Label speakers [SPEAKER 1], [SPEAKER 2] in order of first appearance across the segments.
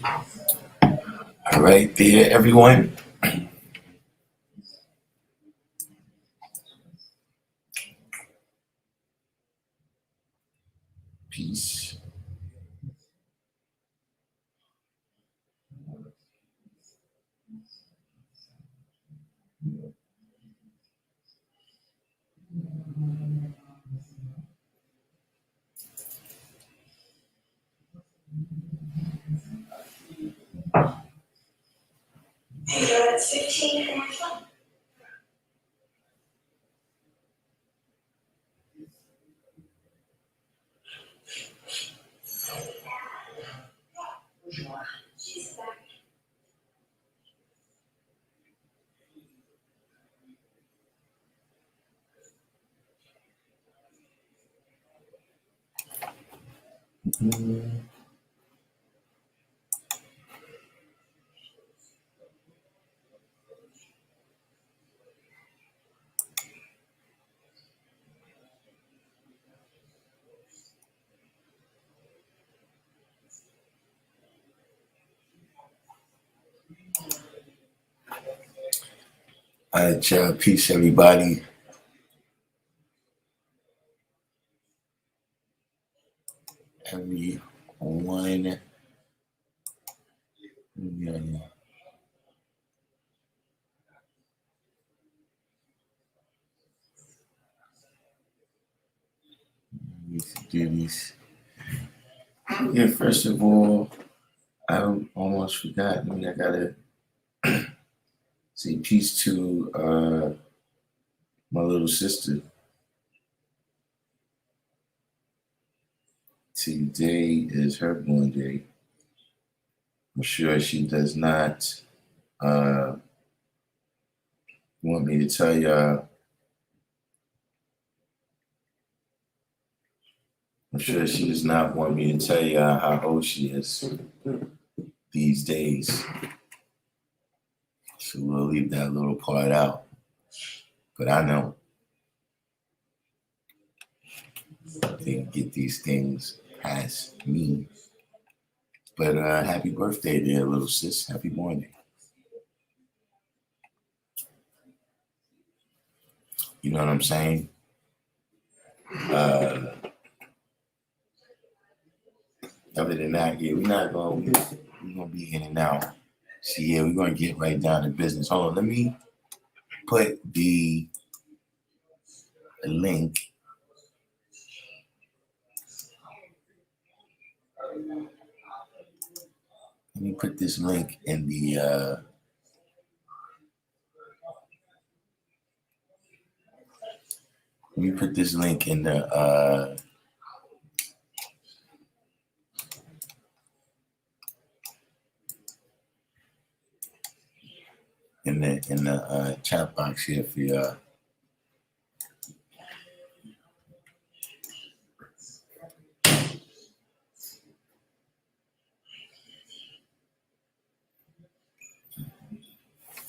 [SPEAKER 1] All right, there, everyone. Peace.
[SPEAKER 2] That's 15 and fun.
[SPEAKER 1] All right, y'all. Peace, everybody. Everyone. Yeah, these duties. Yeah, first of all, I almost forgot. I gotta say peace to my little sister. Today is her born day. I'm sure she does not uh, want me to tell y'all. I'm sure she does not want me to tell y'all how old she is these days. So we'll leave that little part out. But I know they can get these things past me. But happy birthday there, little sis. Happy morning. You know what I'm saying? Uh, Other than that, yeah, we're gonna be in and out. So yeah, we're gonna get right down to business. Hold on, let me put the link. Let me put this link in the let me put this link in the chat box here for y'all.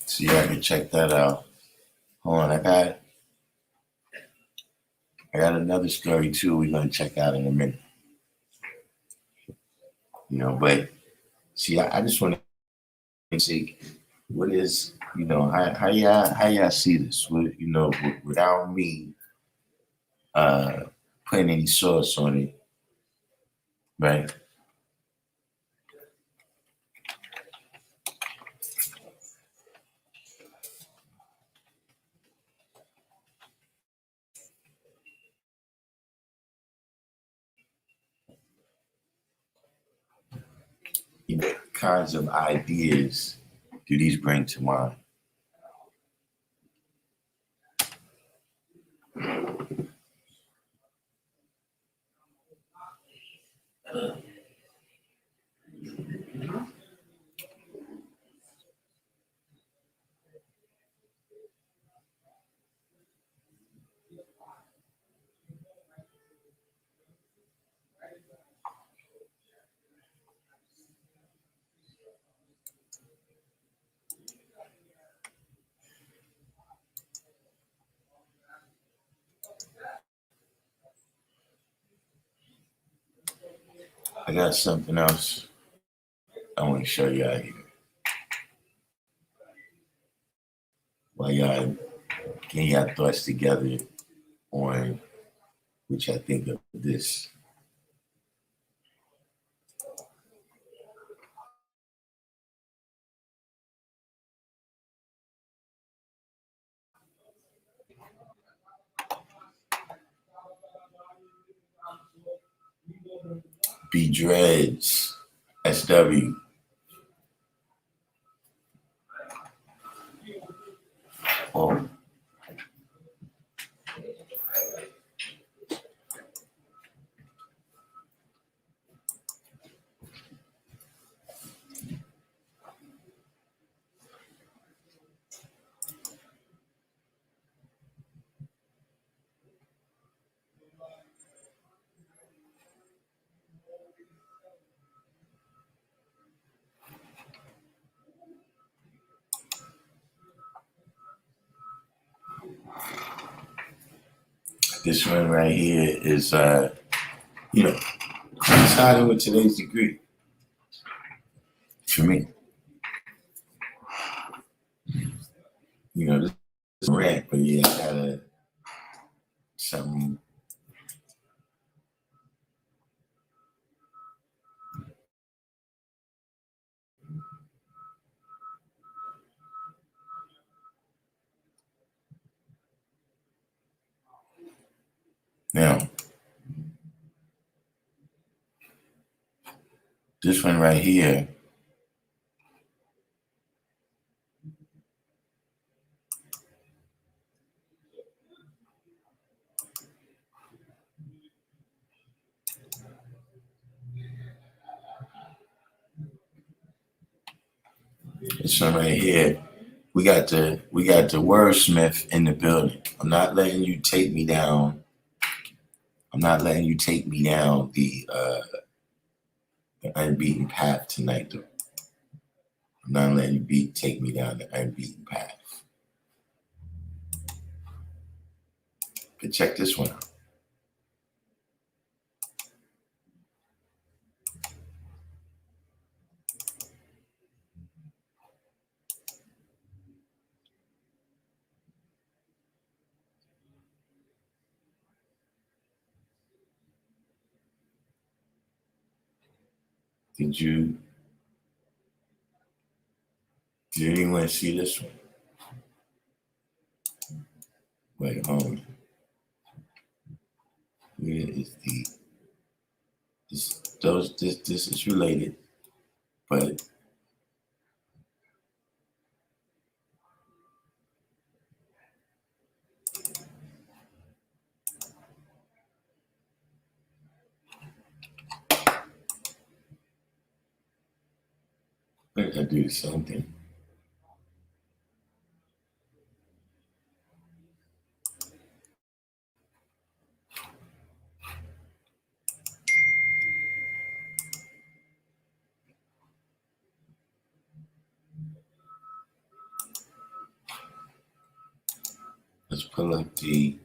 [SPEAKER 1] So y'all can check that out. Hold on, I got another story too we're gonna check out in a minute. But see, I just want to say what is, how y'all see this? Without me uh putting any sauce on it, right? Kinds of ideas do these bring to mind? I got something else want to show y'all here. While y'all getting your thoughts together on which I think of this. B Dreads, SW. Oh. This one right here is, coinciding with today's degree. For me. This is a rant, but yeah, I got something. Now, this one right here, we got the wordsmith in the building. I'm not letting you take me down. I'm not letting you take me down the unbeaten path tonight, though. I'm not letting you take me down the unbeaten path. But check this one out. Did anyone see this one? Wait, hold on. Where is this is related, but I gotta do something. Let's pull up the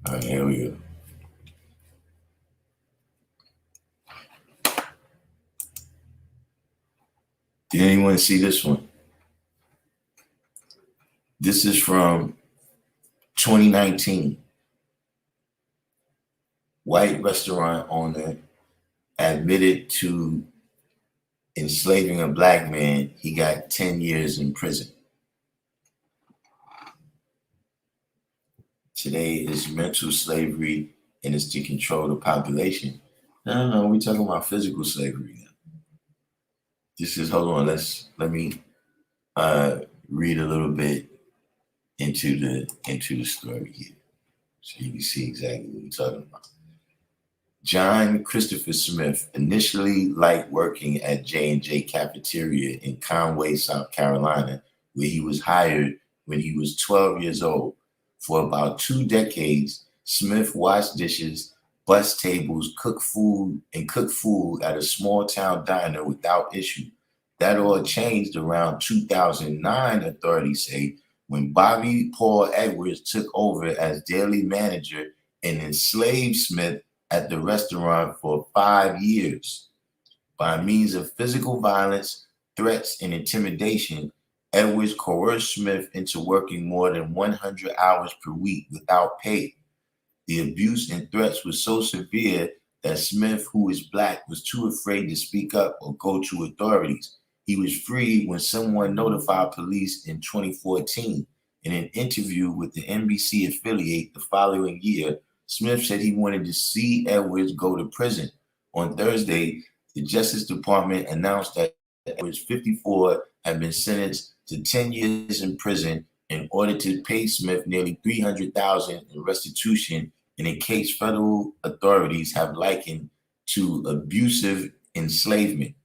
[SPEAKER 1] all right, here we go. Did anyone see this one? This is from 2019. White restaurant owner admitted to enslaving a black man. He got 10 years in prison. Today is mental slavery and it's to control the population. No, we're talking about physical slavery now. This is, hold on, let me read a little bit into the story here so you can see exactly what we're talking about. John Christopher Smith initially liked working at J&J Cafeteria in Conway, South Carolina, where he was hired when he was 12 years old. For about 2 decades, Smith washed dishes, bussed tables, cooked food at a small town diner without issue. That all changed around 2009, authorities say, when Bobby Paul Edwards took over as daily manager and enslaved Smith at the restaurant for 5 years. By means of physical violence, threats, and intimidation, Edwards coerced Smith into working more than 100 hours per week without pay. The abuse and threats were so severe that Smith, who is black, was too afraid to speak up or go to authorities. He was freed when someone notified police in 2014. In an interview with the NBC affiliate the following year, Smith said he wanted to see Edwards go to prison. On Thursday, the Justice Department announced that Edwards, 54, had been sentenced to 10 years in prison in order to pay Smith nearly $300,000 in restitution in a case federal authorities have likened to abusive enslavement.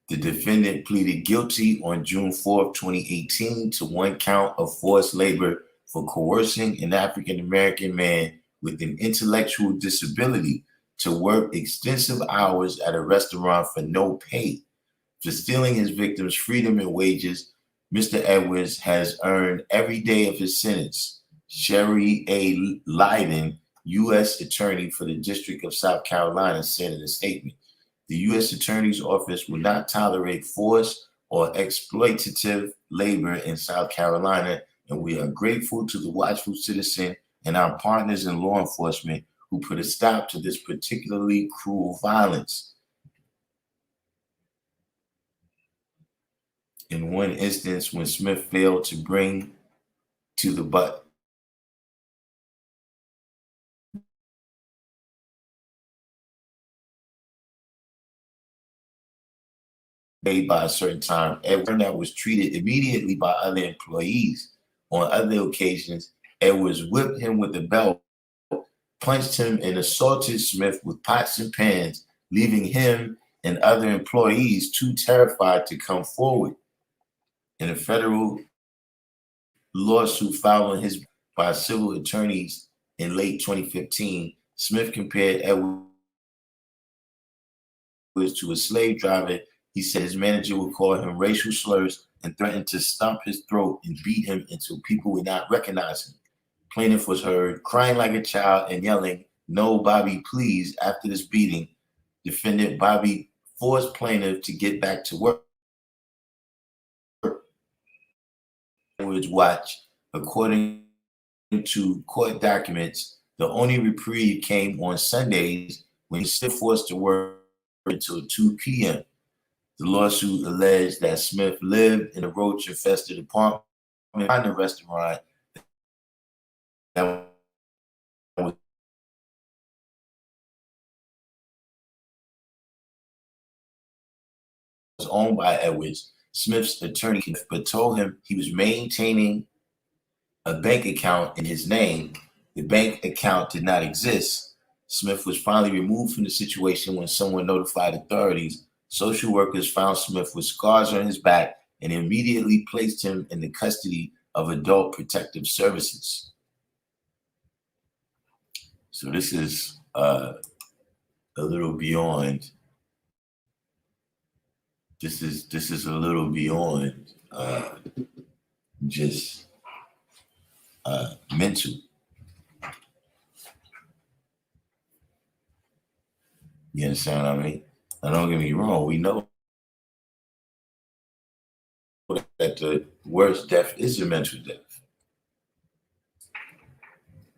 [SPEAKER 1] The defendant pleaded guilty on June 4, 2018 to one count of forced labor for coercing an African-American man with an intellectual disability to work extensive hours at a restaurant for no pay. For stealing his victim's freedom and wages, Mr. Edwards has earned every day of his sentence. Sherry A. Leiden, U.S. Attorney for the District of South Carolina, said in a statement, "The U.S. Attorney's Office will not tolerate forced or exploitative labor in South Carolina, and we are grateful to the watchful citizen and our partners in law enforcement who put a stop to this particularly cruel violence." In one instance, when Smith failed to bring to the butt made by a certain time, Edwards was treated immediately by other employees. On other occasions, Edwards whipped him with a belt, punched him, and assaulted Smith with pots and pans, leaving him and other employees too terrified to come forward. In a federal lawsuit filed on his by civil attorneys in late 2015, Smith compared Edwards to a slave driver. He said his manager would call him racial slurs and threatened to stomp his throat and beat him until people would not recognize him. Plaintiff was heard crying like a child and yelling, "No, Bobby, please." After this beating, defendant Bobby forced plaintiff to get back to work. Edwards watch. According to court documents, the only reprieve came on Sundays when he was still forced to work until 2 p.m. The lawsuit alleged that Smith lived in a roach-infested apartment behind the restaurant that was owned by Edwards. Smith's attorney but told him he was maintaining a bank account in his name. The bank account did not exist. Smith was finally removed from the situation when someone notified authorities. Social workers found Smith with scars on his back and immediately placed him in the custody of Adult Protective Services. So this is a little beyond. This is a little beyond just mental. You understand what I mean? Now, don't get me wrong. We know that the worst death is a mental death.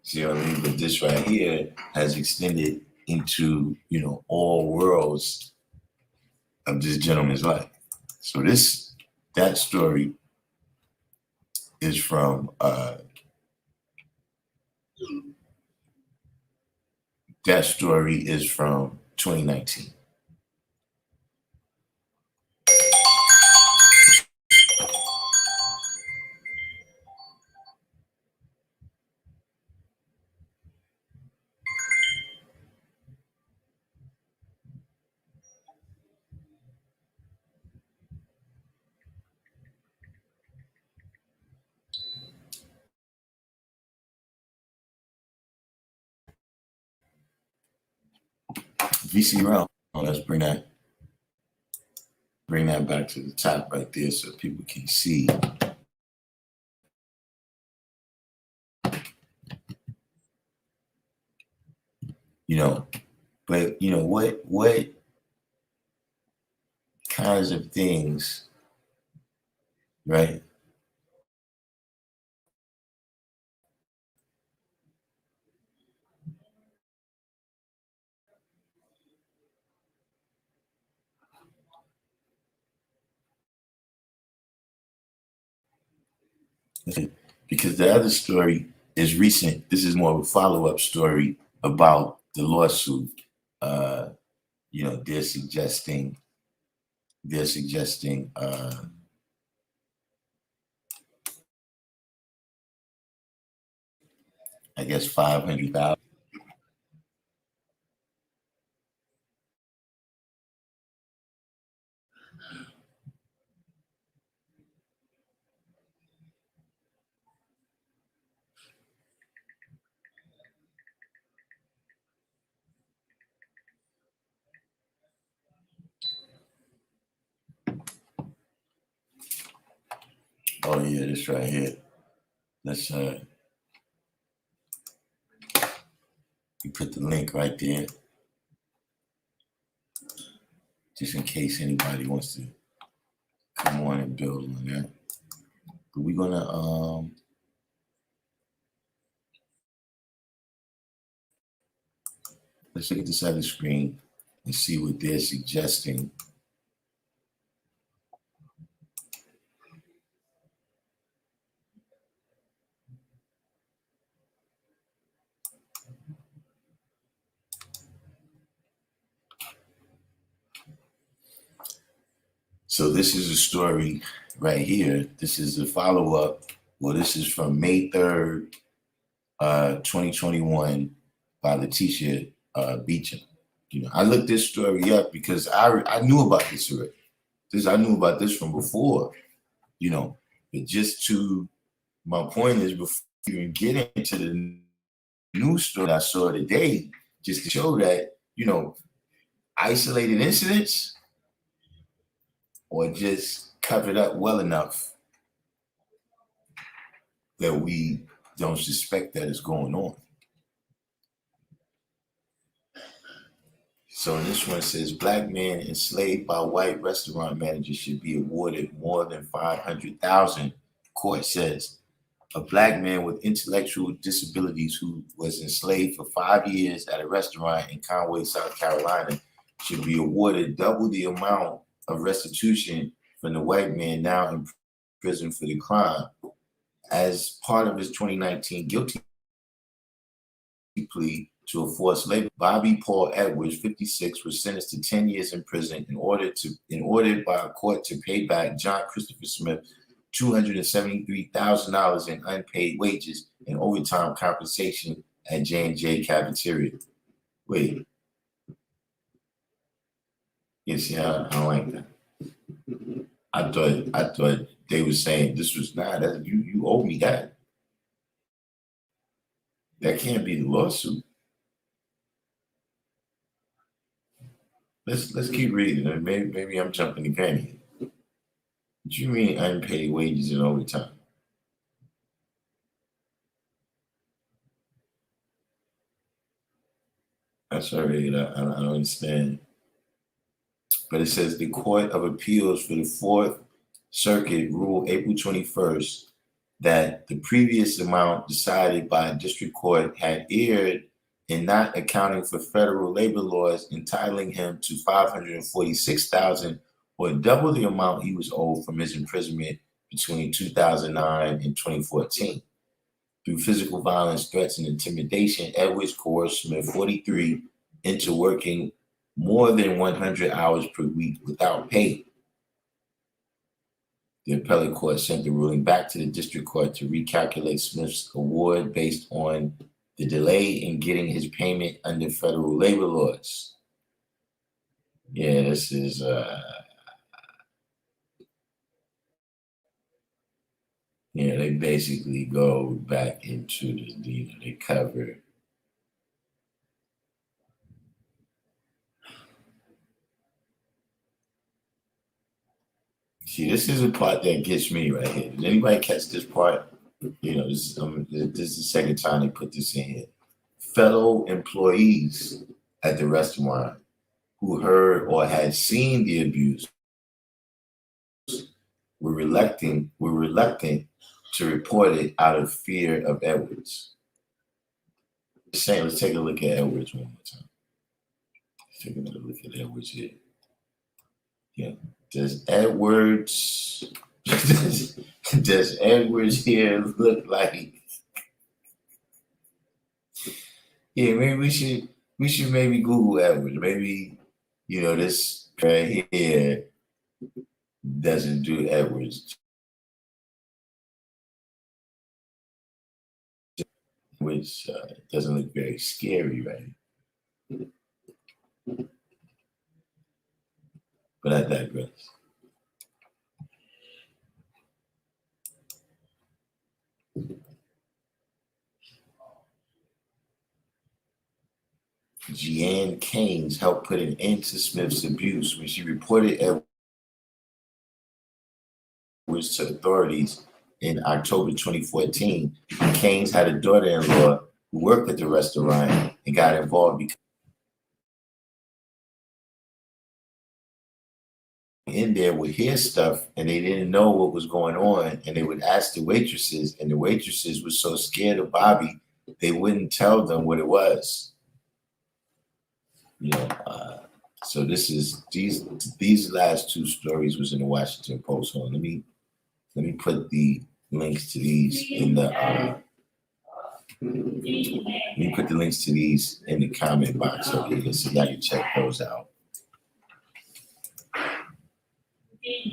[SPEAKER 1] See what I mean? But this right here has extended into, all worlds of this gentleman's life. So that story is from 2019. VC realm. Let's bring that back to the top right there so people can see you know. But you know what kinds of things, right? Because the other story is recent. This is more of a follow-up story about the lawsuit. Uh, you know, they're suggesting I guess 500,000. Oh yeah, this right here. Let's you put the link right there, just in case anybody wants to come on and build on that. But we're gonna let's look at this other screen and see what they're suggesting. So this is a story right here. This is a follow-up. Well, this is from May 3rd, 2021 by Letitia Beecham. You know, I looked this story up because I knew about this already. I knew about this from before, you know. But just to my point is, before you even get into the news story I saw today, just to show that, you know, isolated incidents or just covered up well enough that we don't suspect that it's going on. So this one says, Black man enslaved by white restaurant manager should be awarded more than 500,000. Court says a Black man with intellectual disabilities who was enslaved for 5 years at a restaurant in Conway, South Carolina, should be awarded double the amount of restitution from the white man now in prison for the crime. As part of his 2019 guilty plea to a forced labor, Bobby Paul Edwards, 56, was sentenced to 10 years in prison in order by a court to pay back John Christopher Smith $273,000 in unpaid wages and overtime compensation at J&J cafeteria. Wait, you see, I don't like that. I thought they were saying this was not that you owe me that. That can't be the lawsuit. Let's keep reading. Maybe I'm jumping the gun here. What you mean unpaid wages and overtime? That's already I don't understand. But it says the Court of Appeals for the Fourth Circuit ruled April 21st that the previous amount decided by a district court had erred in not accounting for federal labor laws entitling him to 546,000 or double the amount he was owed from his imprisonment between 2009 and 2014. Through physical violence, threats, and intimidation, Edwards coerced Smith, 43, into working more than 100 hours per week without pay. The appellate court sent the ruling back to the district court to recalculate Smith's award based on the delay in getting his payment under federal labor laws. Yeah, this is they basically go back into they cover. See, this is the part that gets me right here. Did anybody catch this part? You know, this is the second time they put this in here. fellow employees at the restaurant who heard or had seen the abuse were reluctant to report it out of fear of Edwards. Let's take a look at Edwards one more time. Let's take another look at Edwards here. Yeah. Does Edwards does Edwards here look like? Yeah, maybe we should maybe Google Edwards. Maybe this right here doesn't do Edwards, which doesn't look very scary, right? But I digress. Jeanne Keynes helped put an end to Smith's abuse when she reported Edwards to authorities in October 2014. Keynes had a daughter-in-law who worked at the restaurant and got involved because in there would hear stuff and they didn't know what was going on, and they would ask the waitresses, and the waitresses were so scared of Bobby they wouldn't tell them what it was. So this is these last two stories was in the Washington Post. So let me put the links to these in the comment box up here so y'all can check those out.
[SPEAKER 2] Thank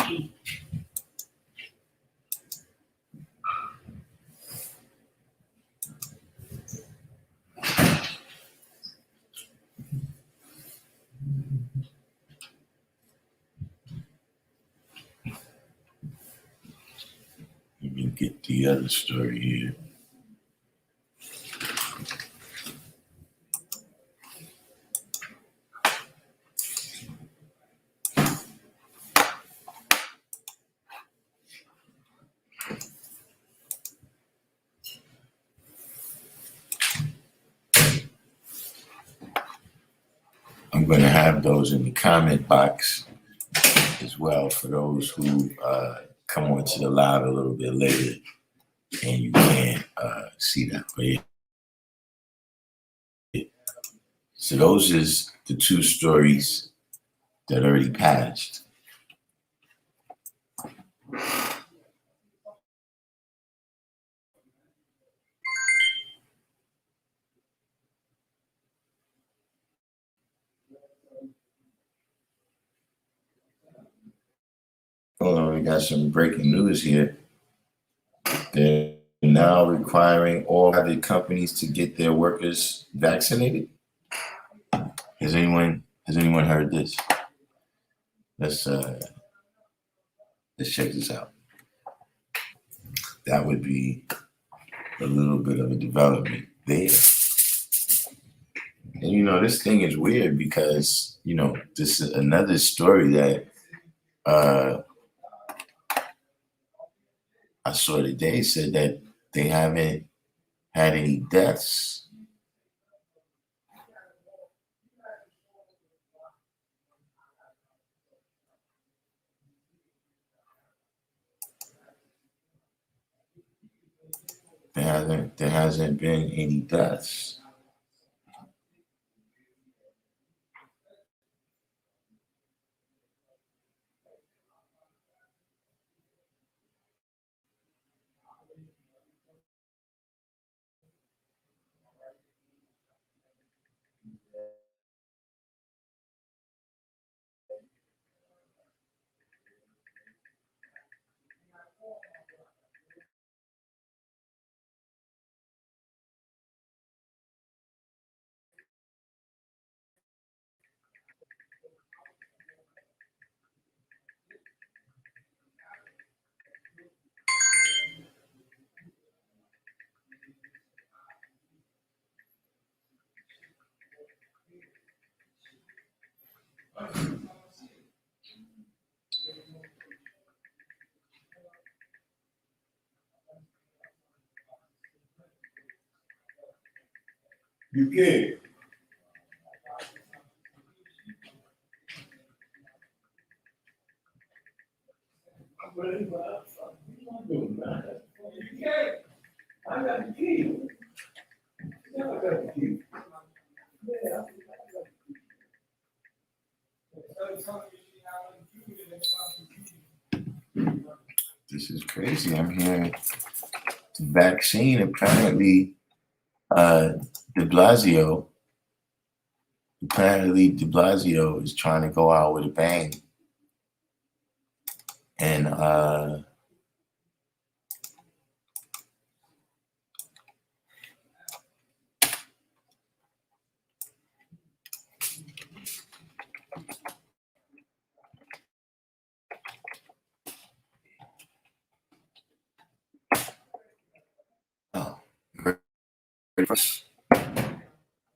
[SPEAKER 2] you.
[SPEAKER 1] Let me get the other story here. I'm going to have those in the comment box as well for those who come onto the live a little bit later and you can't see that. But yeah. So those is the two stories that already passed. Hold on, we got some breaking news here. They're now requiring all private companies to get their workers vaccinated. Has anyone heard this? Let's check this out. That would be a little bit of a development there. And this thing is weird because this is another story that I saw today said that they haven't had any deaths. There hasn't been any deaths. You can't. I got the key. I got the key. This is crazy. I'm hearing the vaccine. Apparently, De Blasio. Apparently, De Blasio is trying to go out with a bang, and oh,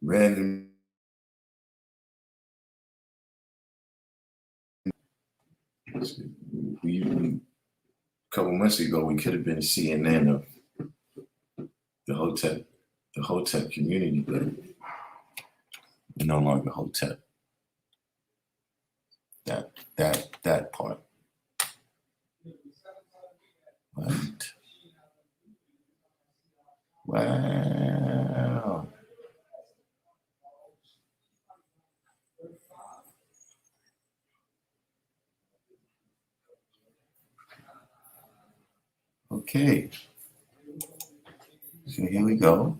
[SPEAKER 1] random. A couple months ago, we could have been CNN of the Hotep community, but we're no longer Hotep. That part. What? Wow. Okay. So here we go.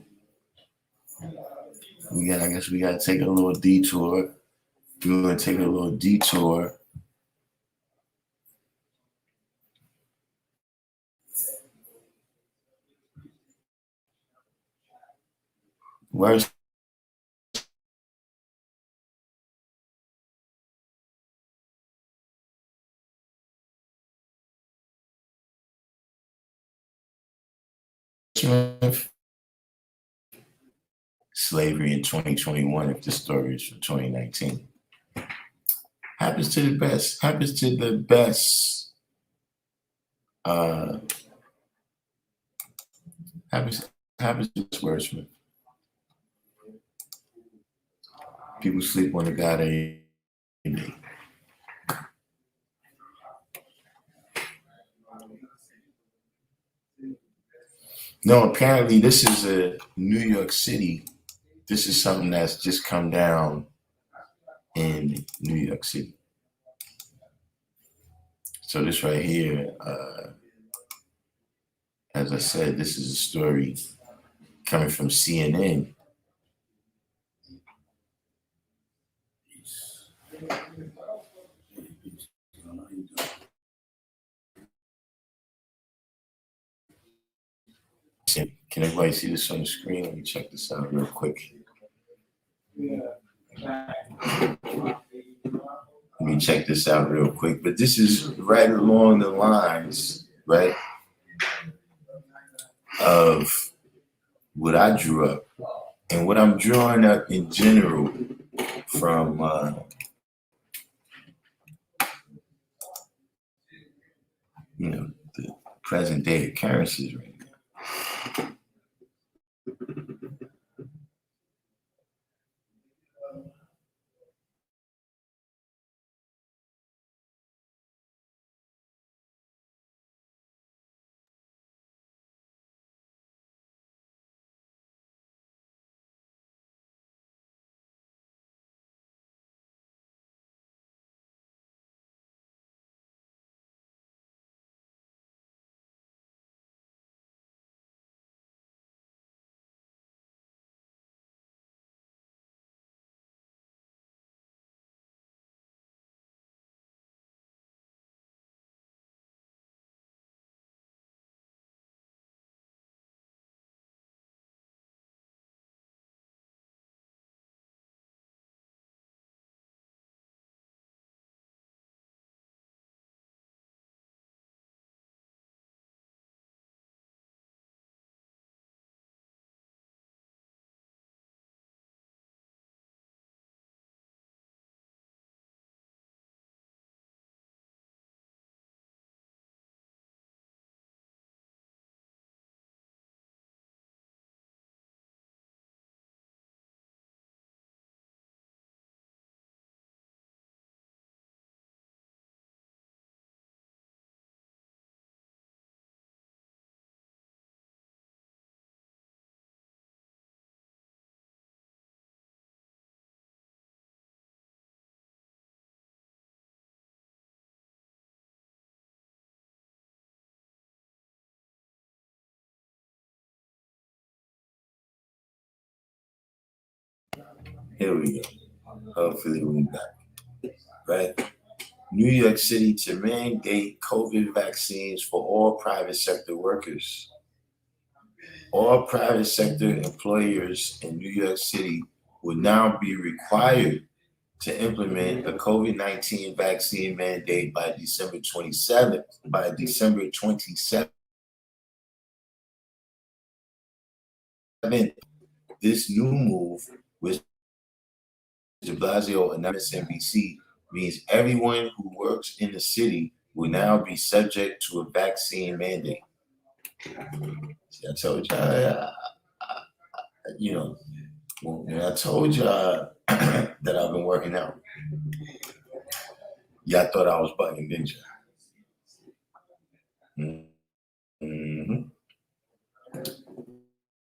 [SPEAKER 1] I guess we gotta take a little detour. We're gonna take a little detour. Where's Smith? Slavery in 2021, if the story is from 2019. Happens to the best. Happens to the best. Happens to this wordsmith. People sleep on the God they need. No, apparently this is a New York City. This is something that's just come down in New York City. So this right here, as I said, this is a story coming from CNN. Can everybody see this on the screen? Let me check this out real quick. Let me check this out real quick. But this is right along the lines, right, of what I drew up and what I'm drawing up in general from the present day occurrences right now. Here we go. Hopefully we're back. Right? New York City to mandate COVID vaccines for all private sector workers. All private sector employers in New York City will now be required to implement a COVID-19 vaccine mandate by December 27th. By December 27th, this new move, which de Blasio and MSNBC, means everyone who works in the city will now be subject to a vaccine mandate. See, I told y'all, when I told y'all that I've been working out, y'all thought I was bugging, didn't you? Mm-hmm.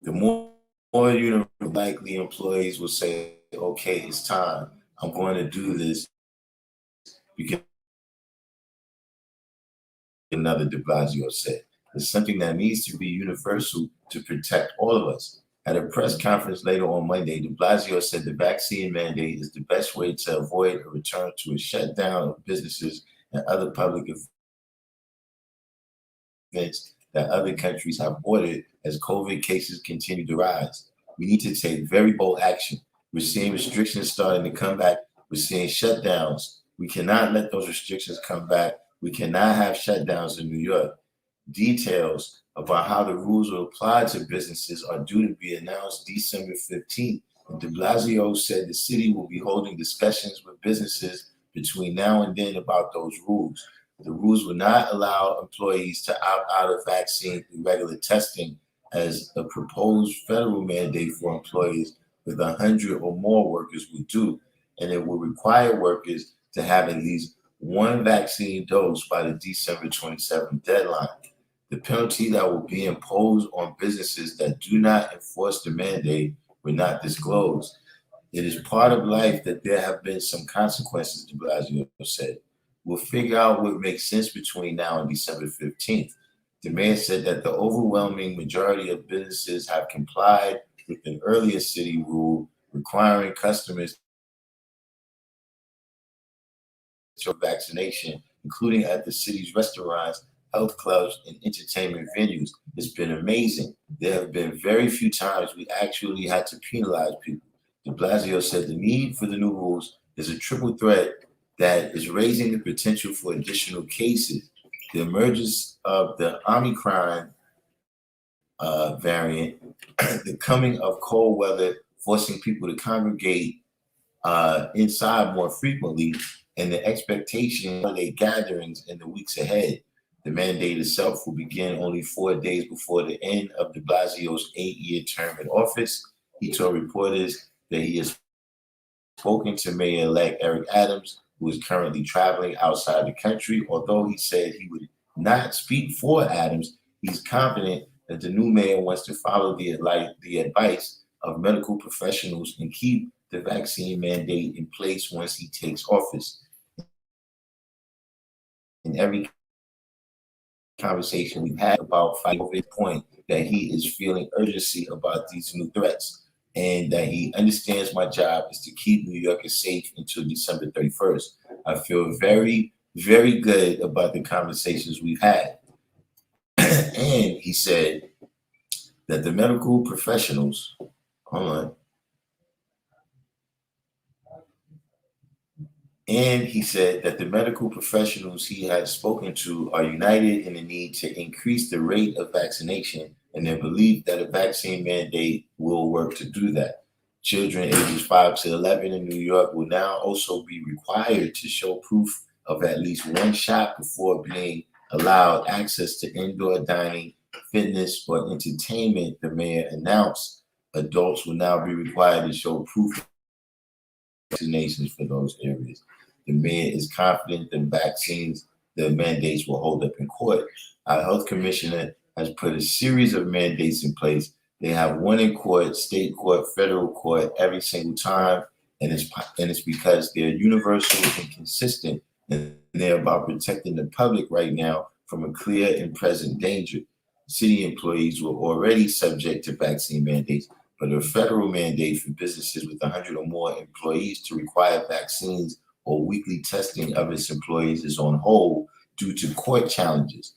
[SPEAKER 1] The more likely employees will say, okay, it's time. I'm going to do this because another de Blasio said. It's something that needs to be universal to protect all of us. At a press conference later on Monday, de Blasio said the vaccine mandate is the best way to avoid a return to a shutdown of businesses and other public events that other countries have ordered as COVID cases continue to rise. We need to take very bold action. We're seeing restrictions starting to come back. We're seeing shutdowns. We cannot let those restrictions come back. We cannot have shutdowns in New York. Details about how the rules will apply to businesses are due to be announced December 15th. And de Blasio said the city will be holding discussions with businesses between now and then about those rules. The rules will not allow employees to opt out of vaccine through regular testing, as a proposed federal mandate for employees with 100 or more workers would do, and it will require workers to have at least one vaccine dose by the December 27th deadline. The penalty that will be imposed on businesses that do not enforce the mandate were not disclosed. It is part of life that there have been some consequences, de Blasio said. We'll figure out what makes sense between now and December 15th. The mayor said that the overwhelming majority of businesses have complied with an earlier city rule requiring customers to vaccination, including at the city's restaurants, health clubs, and entertainment venues. It's been amazing. There have been very few times we actually had to penalize people. De Blasio said the need for the new rules is a triple threat that is raising the potential for additional cases. The emergence of the Omicron variant, the coming of cold weather forcing people to congregate inside more frequently, and the expectation of holiday gatherings in the weeks ahead. The mandate itself will begin only 4 days before the end of de Blasio's 8-year term in office. He told reporters that he has spoken to Mayor-elect Eric Adams, who is currently traveling outside the country. Although he said he would not speak for Adams, he's confident that the new mayor wants to follow the advice of medical professionals and keep the vaccine mandate in place once he takes office. In every conversation we've had about fighting over the point that he is feeling urgency about these new threats, and that he understands my job is to keep New Yorkers safe until December 31st. I feel very, very good about the conversations we've had. And he said that the medical professionals, hold on. And he said that the medical professionals he has spoken to are united in the need to increase the rate of vaccination and their belief that a vaccine mandate will work to do that. Children ages 5 to 11 in New York will now also be required to show proof of at least one shot before being allowed access to indoor dining, fitness, or entertainment, the mayor announced. Adults will now be required to show proof of vaccinations for those areas. The mayor is confident the mandates will hold up in court. Our health commissioner has put a series of mandates in place. They have one in court, state court, federal court, every single time, and it's because they're universal and consistent, and they're about protecting the public right now from a clear and present danger. City employees were already subject to vaccine mandates, but a federal mandate for businesses with 100 or more employees to require vaccines or weekly testing of its employees is on hold due to court challenges.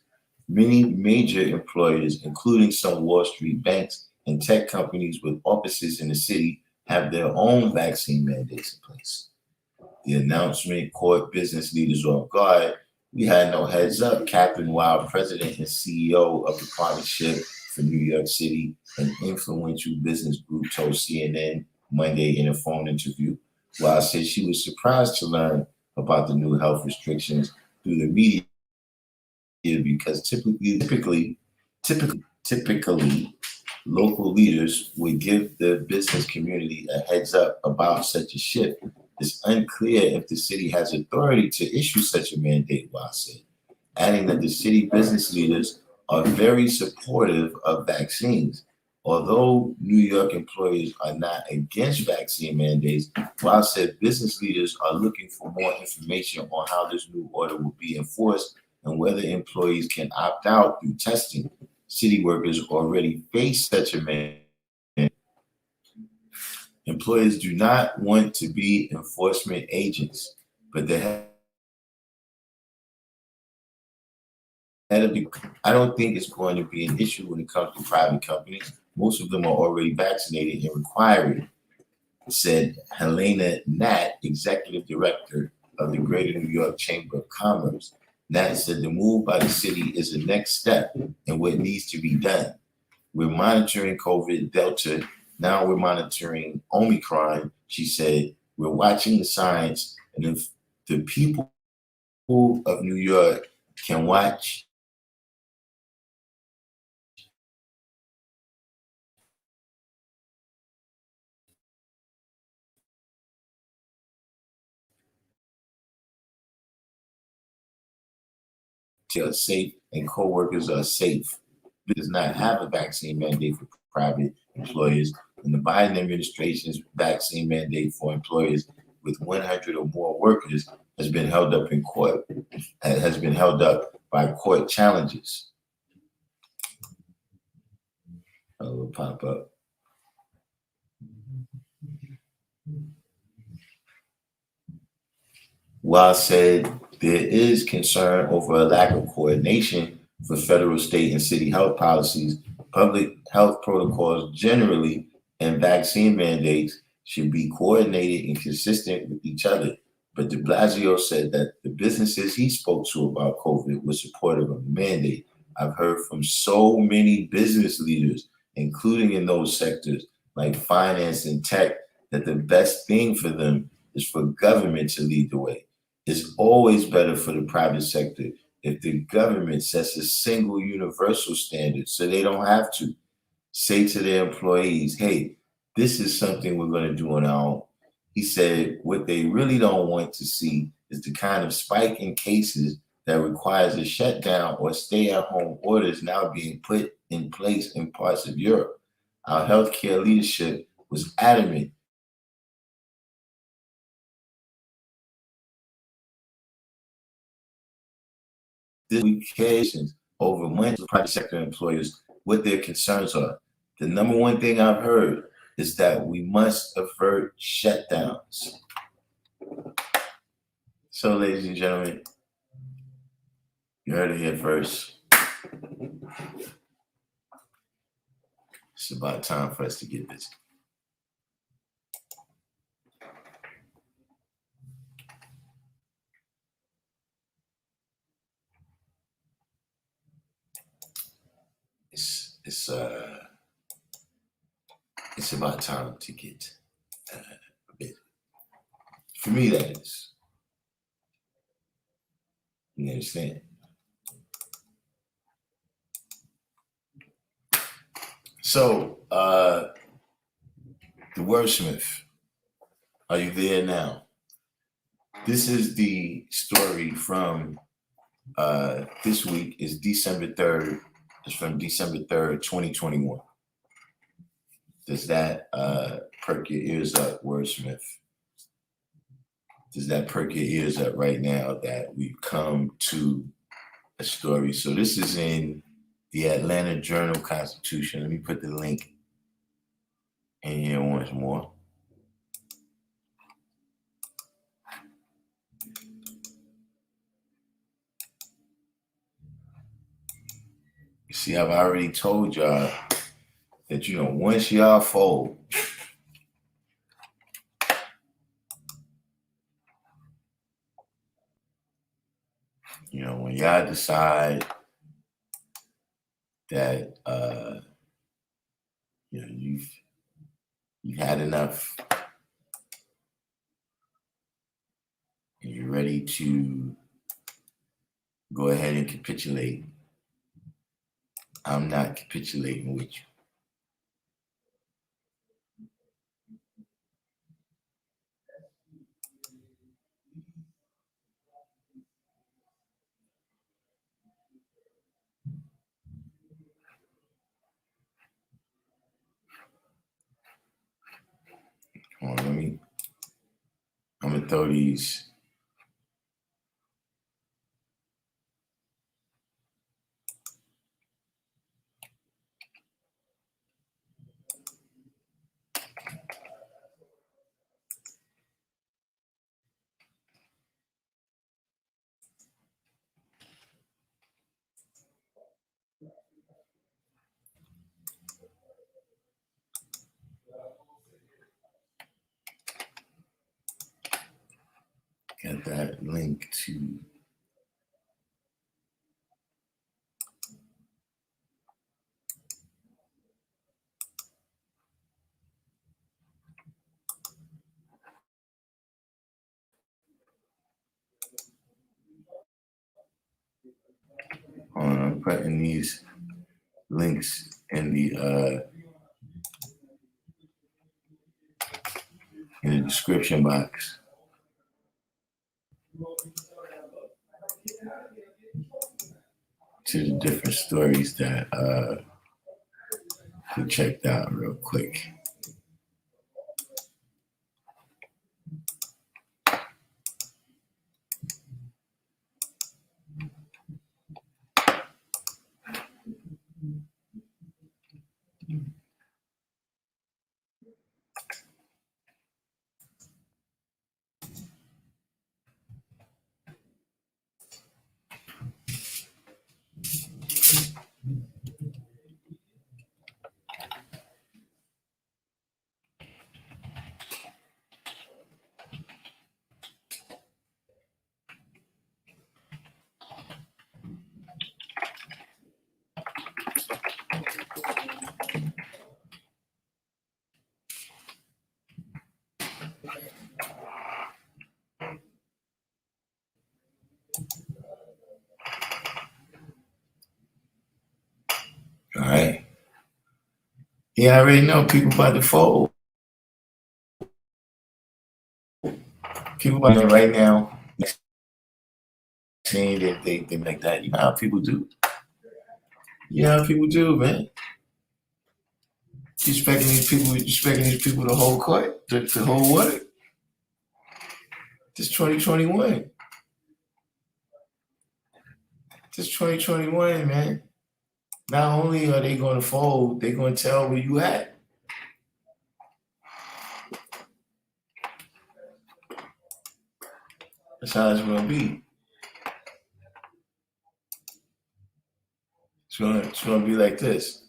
[SPEAKER 1] Many major employers, including some Wall Street banks and tech companies with offices in the city, have their own vaccine mandates in place. The announcement caught business leaders off guard. We had no heads up, Captain Wild, president and CEO of the partnership for New York City, an influential business group, told CNN Monday in a phone interview. Wild said she was surprised to learn about the new health restrictions through the media because typically, local leaders would give the business community a heads up about such a shift. It's unclear if the city has authority to issue such a mandate, Wild said, adding that the city business leaders are very supportive of vaccines. Although New York employees are not against vaccine mandates, Wild said business leaders are looking for more information on how this new order will be enforced and whether employees can opt out through testing. City workers already face such a mandate. Employers do not want to be enforcement agents, but they I don't think it's going to be an issue when it comes to private companies. Most of them are already vaccinated and require it, said Helena Nat, executive director of the Greater New York Chamber of Commerce. Nat said the move by the city is the next step in what needs to be done. We're monitoring COVID Delta. Now we're monitoring Omicron. She said, we're watching the science. And if the people of New York can watch are safe and co-workers are safe. It does not have a vaccine mandate for private employers, and the Biden administration's vaccine mandate for employers with 100 or more workers has been held up in court, has been held up by court challenges. Will pop up. Wild said there is concern over a lack of coordination for federal, state, and city health policies. Public health protocols generally and vaccine mandates should be coordinated and consistent with each other. But de Blasio said that the businesses he spoke to about COVID were supportive of the mandate. I've heard from so many business leaders, including in those sectors like finance and tech, that the best thing for them is for government to lead the way. It's always better for the private sector if the government sets a single universal standard so they don't have to say to their employees, hey, this is something we're going to do on our own. He said what they really don't want to see is the kind of spike in cases that requires a shutdown or stay-at-home orders now being put in place in parts of Europe. Our healthcare leadership was adamant this week over months of private sector employers what their concerns are. The number one thing I've heard is that we must avert shutdowns. So, ladies and gentlemen, you heard it here first. It's about time for us to get busy. It's about time to get busy. For me, that is. You understand? So, the wordsmith, are you there now? This is the story from this week. Is December 3rd. It's from December 3rd, 2021. Does that perk your ears up, wordsmith? Does that perk your ears up right now that we've come to a story? So this is in the Atlanta Journal-Constitution. Let me put the link And here once more. See, I've already told y'all that, once y'all fold, when y'all decide that, you've had enough and you're ready to go ahead and capitulate, I'm not capitulating with you. Hold on, I'm gonna throw these. Got that link to I'm putting these links in the description box. To the different stories that we checked out real quick. All right. Yeah, I already know people about to fold. People about to right now. Seeing that they like that. You know how people do. You know how people do, man. You expecting these people to hold court, to hold what? This 2021. This 2021, man. Not only are they going to fold, they're going to tell where you at. That's how it's going to be. It's going to be like this.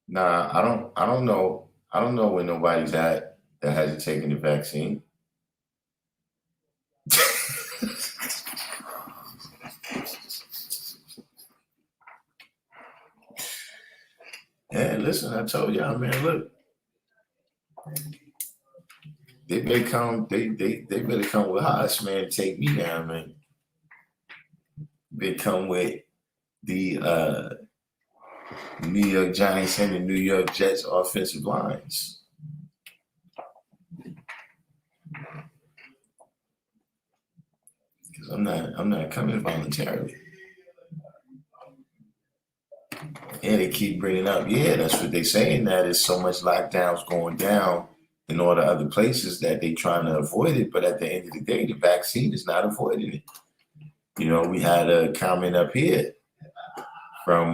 [SPEAKER 1] Nah, I don't know where nobody's at that hasn't taken the vaccine. Yeah, listen, I told y'all, man, look. They better come with us, man, take me down, man. They come with the New York Giants and the New York Jets offensive lines. Because I'm not coming voluntarily. Yeah, they keep bringing up, yeah, that's what they're saying, that is so much lockdowns going down in all the other places that they trying to avoid it. But at the end of the day, the vaccine is not avoiding it. We had a comment up here from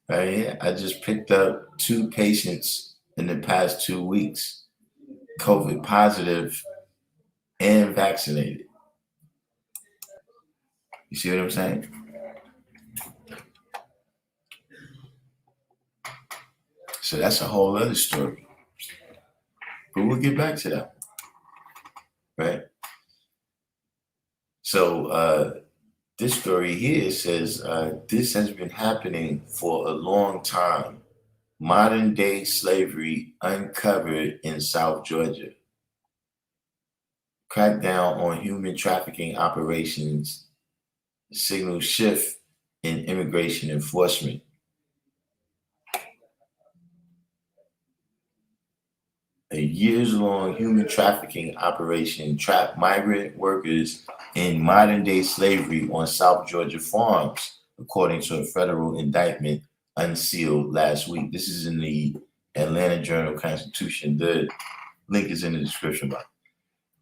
[SPEAKER 1] Right here, I just picked up 2 patients in the past 2 weeks, COVID positive and vaccinated. You see what I'm saying? So that's a whole other story. But we'll get back to that, right? So this story here says this has been happening for a long time. Modern day slavery uncovered in South Georgia. Crackdown on human trafficking operations signals shift in immigration enforcement. A years-long human trafficking operation trapped migrant workers in modern-day slavery on South Georgia farms, according to a federal indictment unsealed last week. This is in the Atlanta Journal-Constitution. The link is in the description box.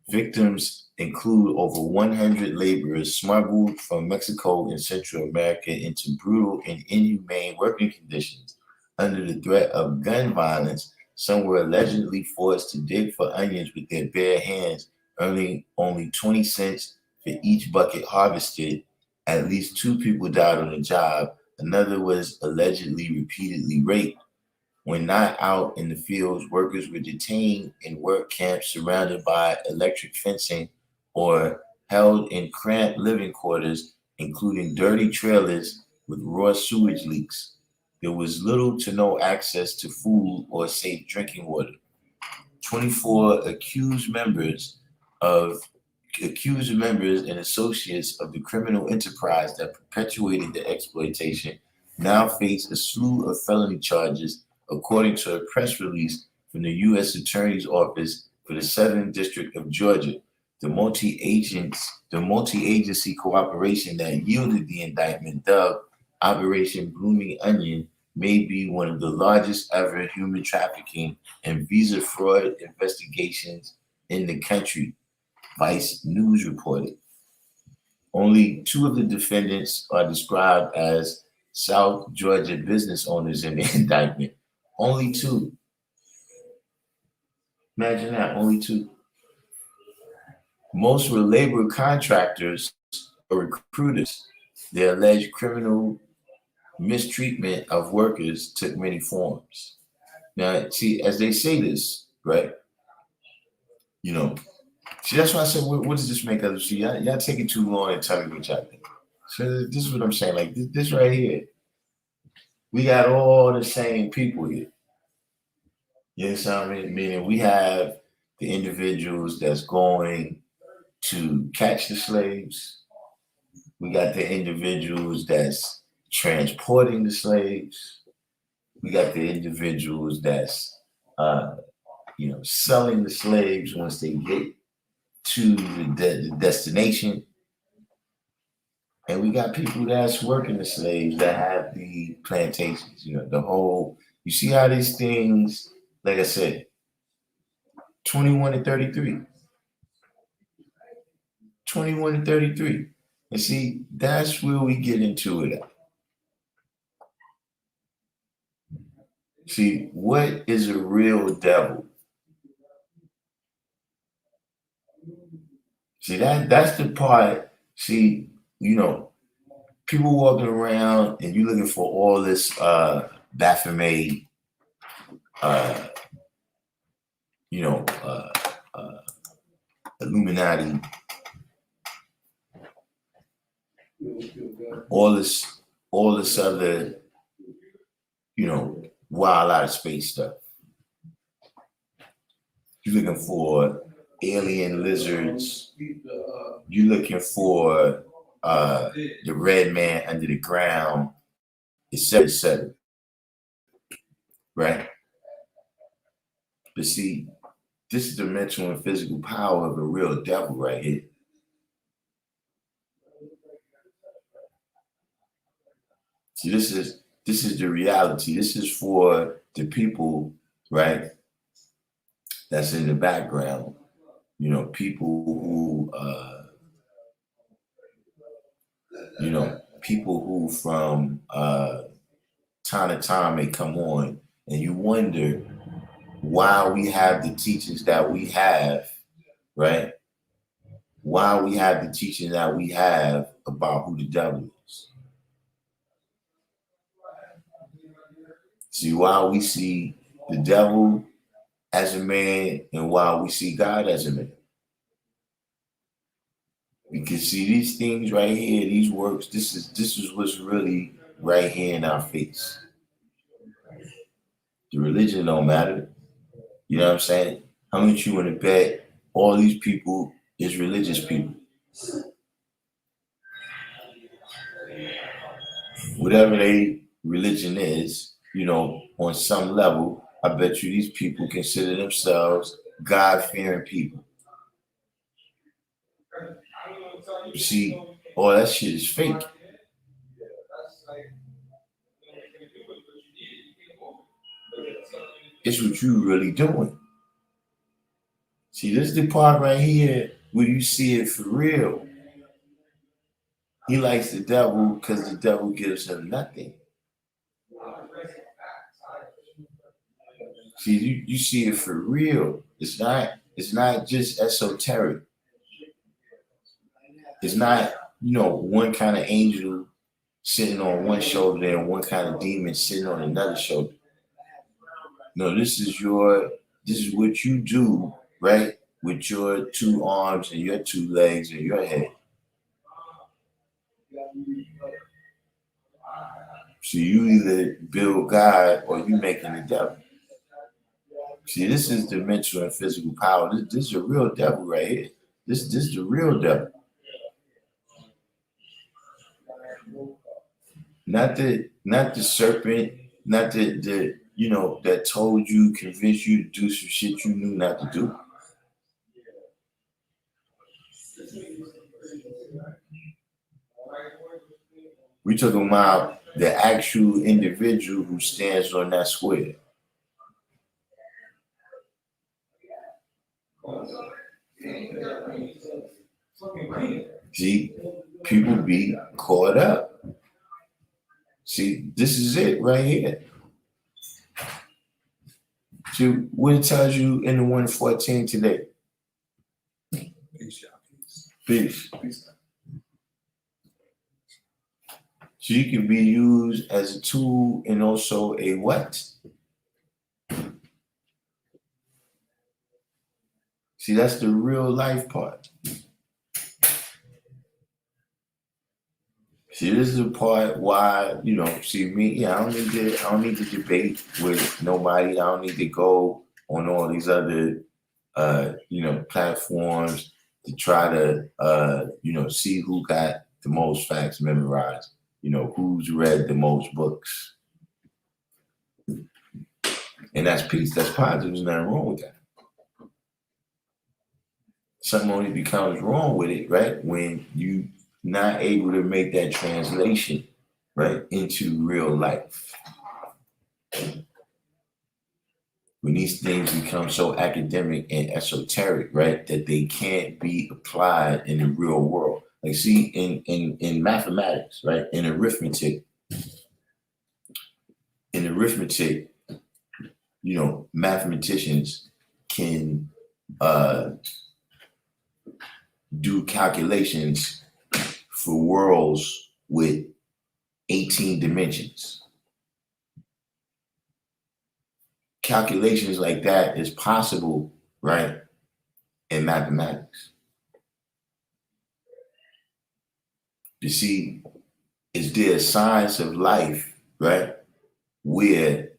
[SPEAKER 1] Victims include over 100 laborers smuggled from Mexico and Central America into brutal and inhumane working conditions under the threat of gun violence. Some were allegedly forced to dig for onions with their bare hands, earning only 20 cents for each bucket harvested. At least 2 people died on the job. Another was allegedly repeatedly raped. When not out in the fields, workers were detained in work camps surrounded by electric fencing or held in cramped living quarters, including dirty trailers with raw sewage leaks. There was little to no access to food or safe drinking water. 24 accused members and associates of the criminal enterprise that perpetuated the exploitation now face a slew of felony charges, according to a press release from the U.S. Attorney's Office for the Southern District of Georgia. The multi-agency cooperation that yielded the indictment, dubbed Operation Blooming Onion, may be one of the largest ever human trafficking and visa fraud investigations in the country, Vice News reported. Only 2 of the defendants are described as South Georgia business owners in the indictment. Only 2. Imagine that, only 2. Most were labor contractors or recruiters. Their alleged criminal mistreatment of workers took many forms. Now, see, as they say this, right? You know, see, that's why I said, what does this make us see? Y'all taking too long to tell me what y'all think. So this is what I'm saying. Like this right here, we got all the same people here. You understand what I mean? Meaning we have the individuals that's going to catch the slaves. We got the individuals that's transporting the slaves. We got the individuals that's selling the slaves once they get to the destination. And we got people that's working the slaves that have the plantations, you see how these things, like I said, 21 and 33. 21 and 33. And see, that's where we get into it at. See, what is a real devil? See, that's the part. See, people walking around and you looking for all this Baphomet, Illuminati, all this other, wild out of space stuff. You're looking for alien lizards. You're looking for the red man under the ground, etc., etc. Right? But see, this is the mental and physical power of a real devil right here. See, this is the reality. This is for the people, right? That's in the background. People who from time to time may come on, and you wonder why we have the teachings that we have, right? Why we have the teaching that we have about who the devil is. See, why we see the devil as a man and why we see God as a man. Because see these things right here, these works, this is what's really right here in our face. The religion don't matter. You know what I'm saying? How much you want to bet all these people is religious people? Whatever they religion is, on some level, I bet you these people consider themselves God-fearing people. You see, all that shit is fake. It's what you really doing. See, this is the part right here where you see it for real. He likes the devil because the devil gives him nothing. See, you see it for real. It's not just esoteric. It's not, one kind of angel sitting on one shoulder and one kind of demon sitting on another shoulder. No, this is what you do, right? With your two arms and your two legs and your head. So you either build God or you making the devil. See, this is the mental and physical power. This is a real devil right here. This is the real devil. Not the serpent, not the that told you, convinced you to do some shit you knew not to do. We're talking about the actual individual who stands on that square. See, people be caught up. See, this is it right here. See, what it tells you in the 114 today. Peace. So you can be used as a tool and also a what? See, that's the real life part. See, this is the part why, see me, I don't need to debate with nobody. I don't need to go on all these other platforms to try to see who got the most facts memorized, who's read the most books. And that's peace, that's positive, there's nothing wrong with that. Something only becomes wrong with it, right? When you not able to make that translation, right, into real life. When these things become so academic and esoteric, right, that they can't be applied in the real world. Like, see, in mathematics, right, in arithmetic, mathematicians can do calculations for worlds with 18 dimensions. Calculations like that is possible, right, in mathematics. You see, is there a science of life, right, where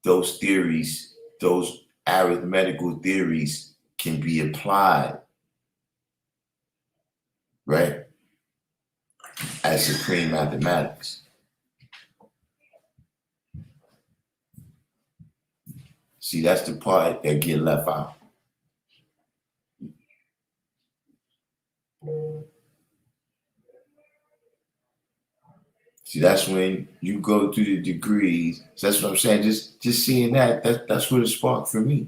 [SPEAKER 1] those theories, those arithmetical theories can be applied, right, as supreme mathematics? See, that's the part that get left out. See, that's when you go through the degrees. So that's what I'm saying. Just seeing that's what it sparked for me.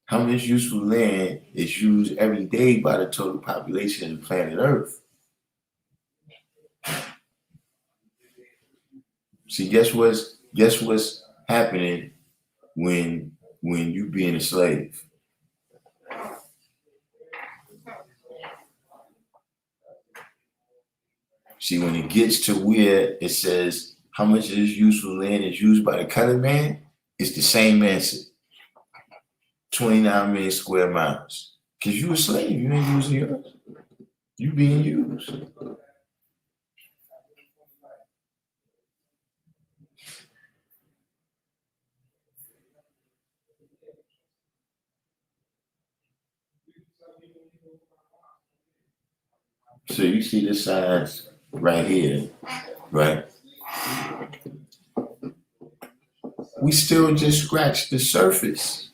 [SPEAKER 1] How much useful land is used every day by the total population of the planet Earth? See, guess what's happening when you being a slave? See, when it gets to where it says how much of this useful land is used by the colored man, it's the same answer. 29 million square miles. Because you a slave, you ain't using yours. You being used. So you see the signs right here, right? We still just scratched the surface.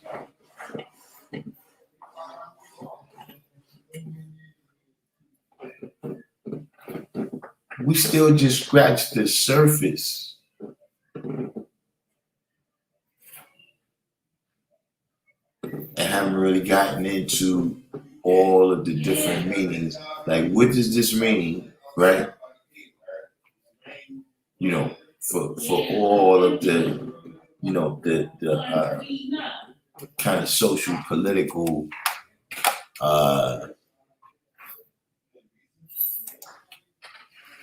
[SPEAKER 1] We still just scratched the surface. And haven't really gotten into all of the different meanings. Like, what does this mean, right? You know, for all of the, the kind of social political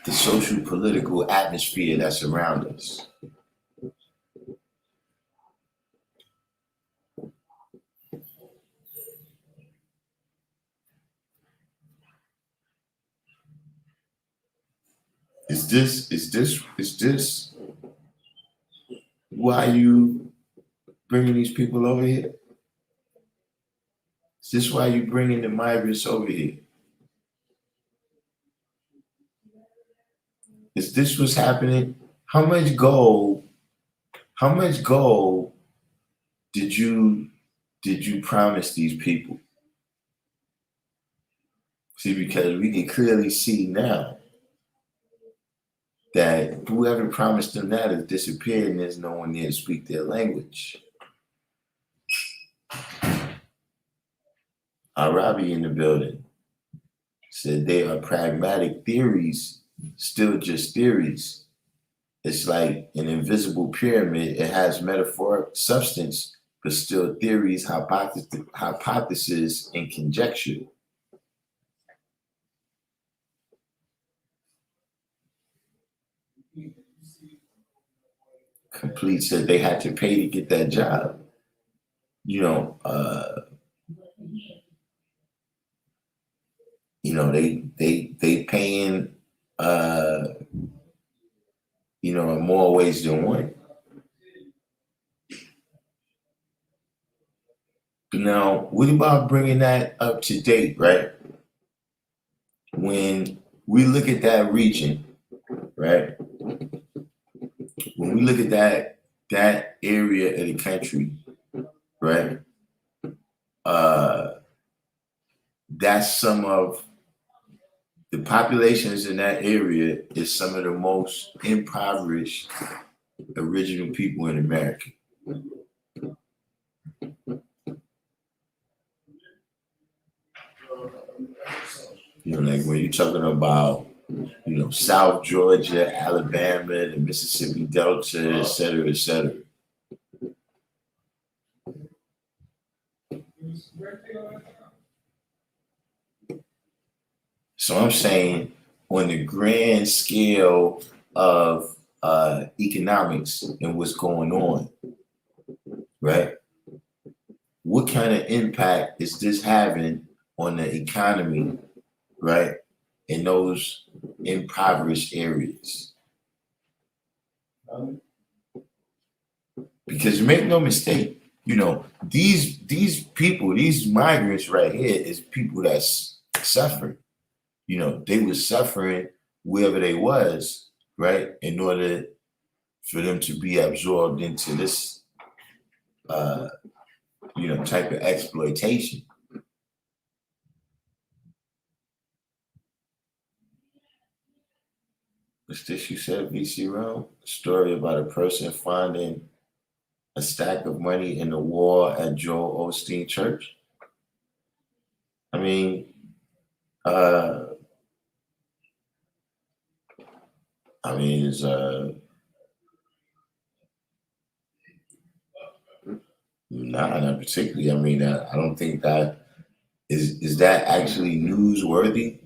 [SPEAKER 1] the social political atmosphere that's around us. Is this why you bringing these people over here? Is this why you bringing the migrants over here? Is this what's happening? How much gold did you promise these people? See, because we can clearly see now that whoever promised them that has disappeared and there's no one there to speak their language. Arabi in the building said they are pragmatic theories, still just theories. It's like an invisible pyramid. It has metaphoric substance, but still theories, hypothesis, and conjecture. Complete said they had to pay to get that job. They paying in more ways than one. Now, what about bringing that up to date, right? When we look at that region, right? When we look at that area of the country, right? That's some of the populations in that area is some of the most impoverished original people in America. Like when you're talking about, South Georgia, Alabama, the Mississippi Delta, et cetera, et cetera. So I'm saying on the grand scale of economics and what's going on, right? What kind of impact is this having on the economy, right, in those impoverished areas? Because make no mistake, these people, these migrants right here is people that's suffering. They were suffering wherever they was, right, in order for them to be absorbed into this, type of exploitation. What's this you said, VC Realm? A story about a person finding a stack of money in the wall at Joel Osteen Church. I mean, I mean, it's not particularly. I mean, I don't think that is that actually newsworthy.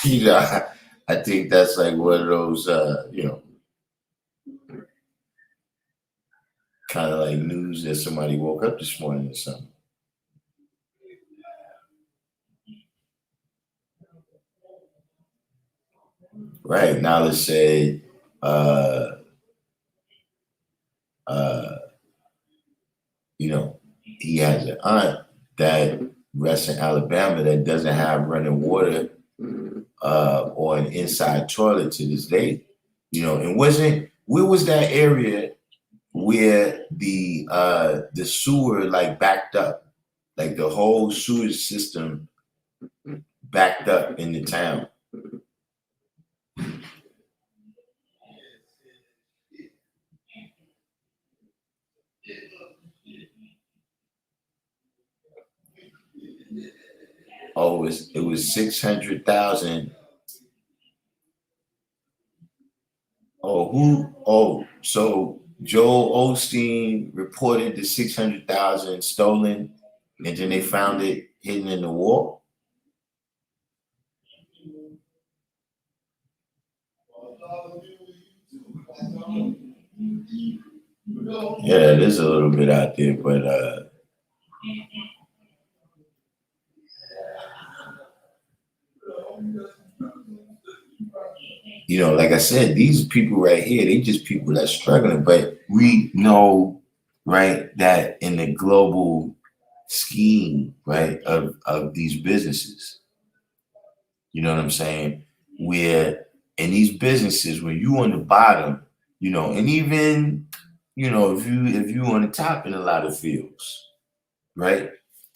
[SPEAKER 1] you know, I think that's like one of those, kind of like news that somebody woke up this morning or something. Right now, let's say, uh, uh, he has an aunt that rests in Alabama that doesn't have running water or an inside toilet to this day. And wasn't where was that area where the sewer like backed up, like the whole sewage system backed up in the town. Oh, it was 600,000. Oh, who? Oh, so Joel Osteen reported the 600,000 stolen, and then they found it hidden in the wall. Yeah, it is a little bit out there, but like I said, these people right here, they just people that's struggling. But we know, right, that in the global scheme, right, of these businesses, you know what I'm saying? Where in these businesses, when you on the bottom, and even, if you on the top in a lot of fields, right,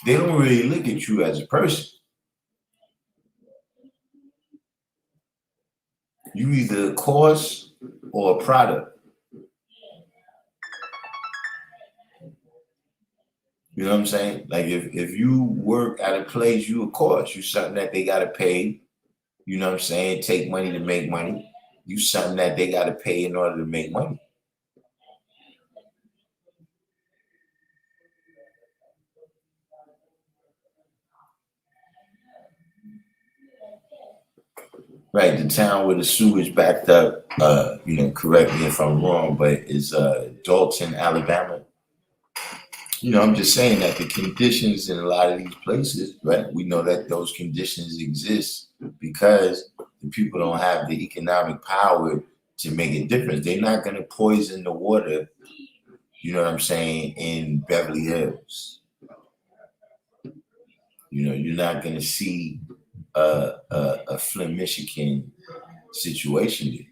[SPEAKER 1] they don't really look at you as a person. You either a course or a product. You know what I'm saying? Like if you work at a place, you of course, you something that they gotta pay. You know what I'm saying? Take money to make money. You something that they gotta pay in order to make money. Right, the town where the sewage backed up, correct me if I'm wrong, but is Dalton, Alabama. I'm just saying that the conditions in a lot of these places, right? We know that those conditions exist because the people don't have the economic power to make a difference. They're not going to poison the water, you know what I'm saying, in Beverly Hills. You're not going to see a Flint, Michigan situation there.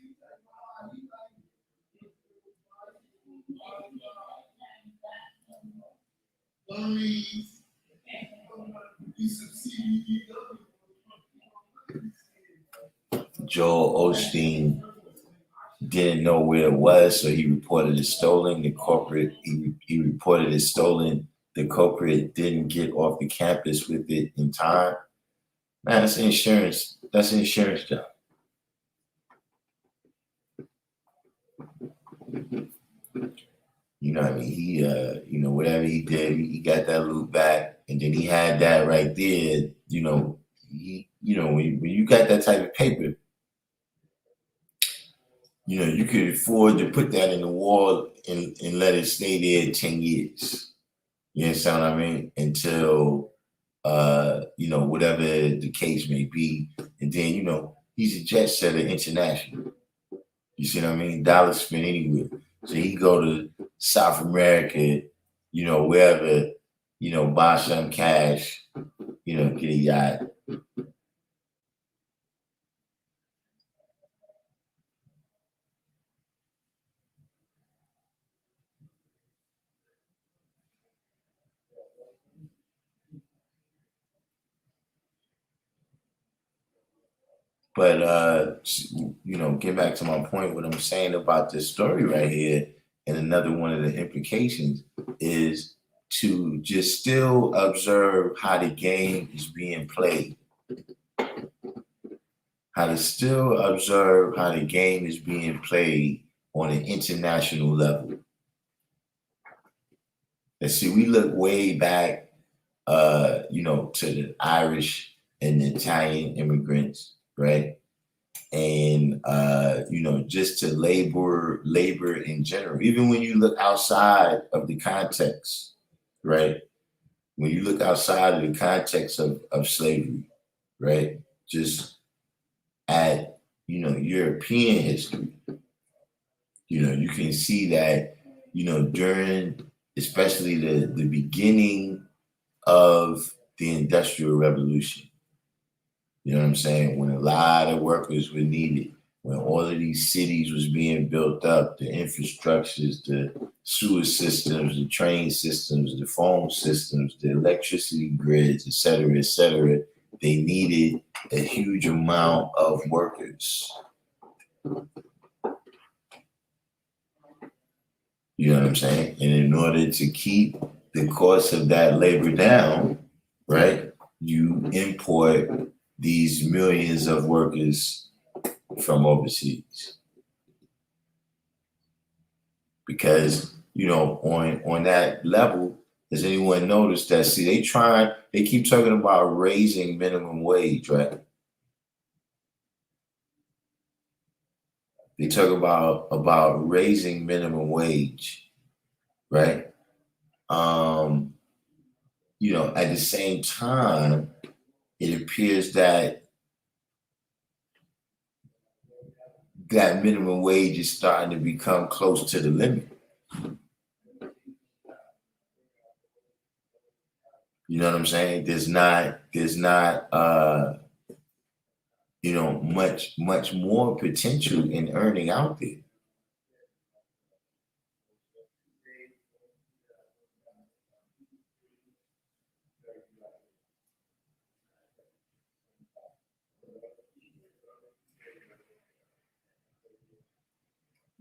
[SPEAKER 1] Joel Osteen didn't know where it was, so he reported it stolen. The corporate he reported it stolen. The corporate didn't get off the campus with it in time. Man, that's insurance. That's an insurance job. You know what I mean? He, whatever he did, he got that loot back, and then he had that right there. When you got that type of paper, you could afford to put that in the wall and let it stay there 10 years. You understand what I mean? Until whatever the case may be. And then, he's a jet setter international. You see what I mean? Dollars spent anywhere. So he go to South America, wherever, buy some cash, get a yacht. But get back to my point, what I'm saying about this story right here, and another one of the implications is to just still observe how the game is being played. how to still observe how the game is being played on an international level. And see, we look way back, to the Irish and the Italian immigrants, right? And just to labor in general. Even when you look outside of the context, right? When you look outside of the context of slavery, right? Just at European history, you can see that, during especially the beginning of the Industrial Revolution. You know what I'm saying? When a lot of workers were needed, when all of these cities was being built up, the infrastructures, the sewer systems, the train systems, the phone systems, the electricity grids, et cetera, they needed a huge amount of workers. You know what I'm saying? And in order to keep the cost of that labor down, right, you import these millions of workers from overseas. Because, on that level, has anyone noticed that? See, they keep talking about raising minimum wage, right? They talk about raising minimum wage, right? At the same time, it appears that minimum wage is starting to become close to the limit. You know what I'm saying? There's not much more potential in earning out there.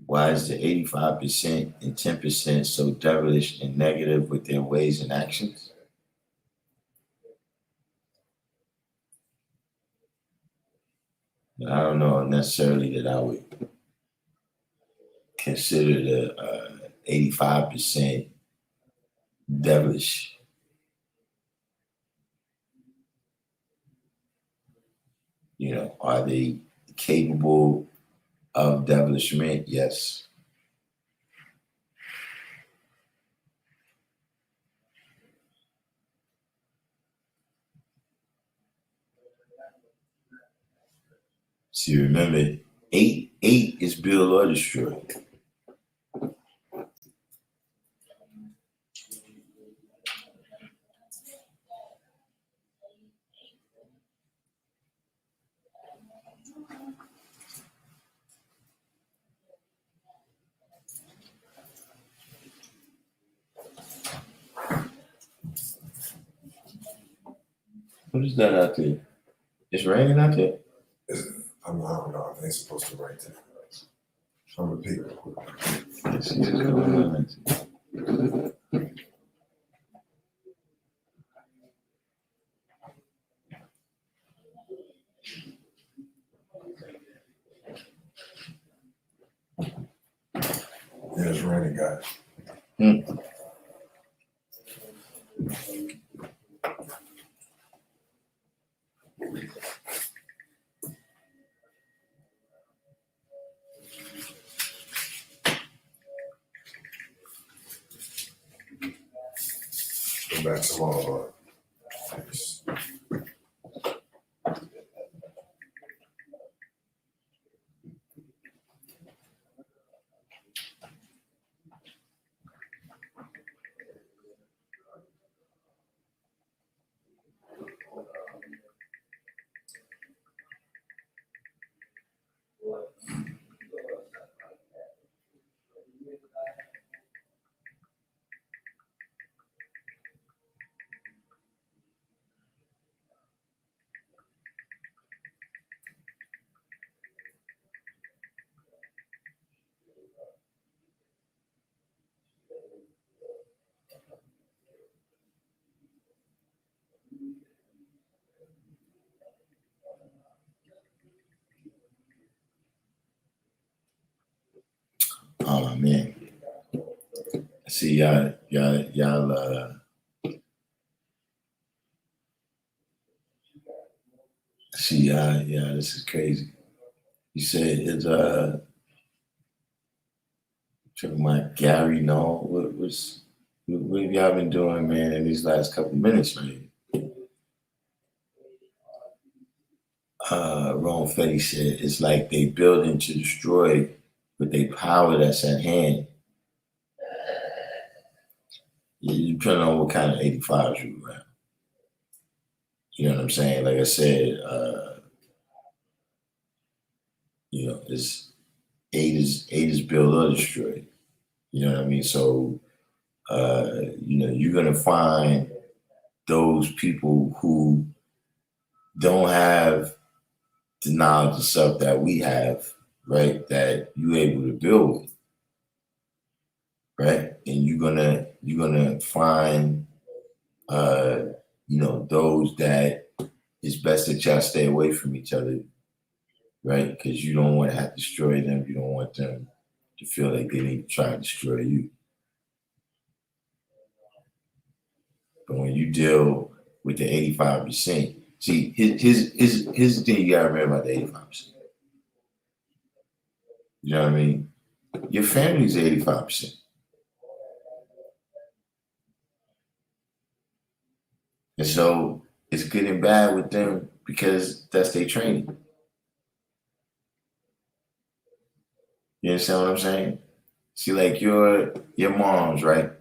[SPEAKER 1] Why is the 85% and 10% so devilish and negative with their ways and actions? I don't know necessarily that I would consider the 85% devilish. Are they capable of devilishment? Yes. See, remember, eight is build or destroy. What is that out there? It's raining out there?
[SPEAKER 3] I don't know. I think it's supposed to rain today. I'm repeating.
[SPEAKER 1] Let's see what's going on.
[SPEAKER 3] Yeah, it's raining, guys. Go back to all
[SPEAKER 1] man. See y'all. See y'all. This is crazy. You said it's talking about Gary. No, what have y'all been doing, man, in these last couple minutes, man? Ron Fetty said it's like they building to destroy with the power that's at hand. You depending on what kind of 85s you around. You know what I'm saying? Like I said, it's eight is build or destroy. You know what I mean? So you're gonna find those people who don't have the knowledge and stuff that we have, right? That you're able to build with, right? And you're gonna find those that it's best that y'all stay away from each other, right? Because you don't want to have to destroy them. You don't want them to feel like they need to try to destroy you. But when you deal with the 85%, see, here's the thing you gotta remember about the 85%. You know what I mean? Your family's 85%. And so it's good and bad with them because that's their training. You understand what I'm saying? See, like your mom's, right?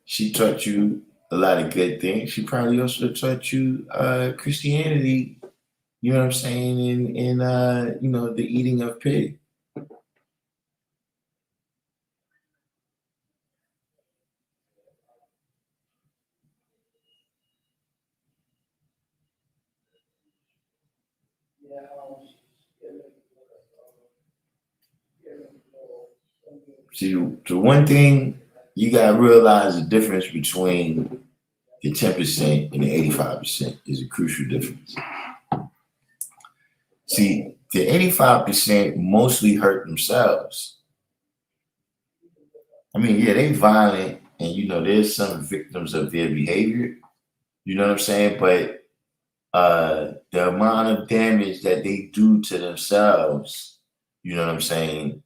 [SPEAKER 1] She taught you a lot of good things. She probably also taught you Christianity, you know what I'm saying, in the eating of pig. See, the one thing you gotta realize the difference between the 10% and the 85% is a crucial difference. See, the 85% mostly hurt themselves. I mean, yeah, they violent and there's some victims of their behavior. You know what I'm saying? But the amount of damage that they do to themselves, you know what I'm saying,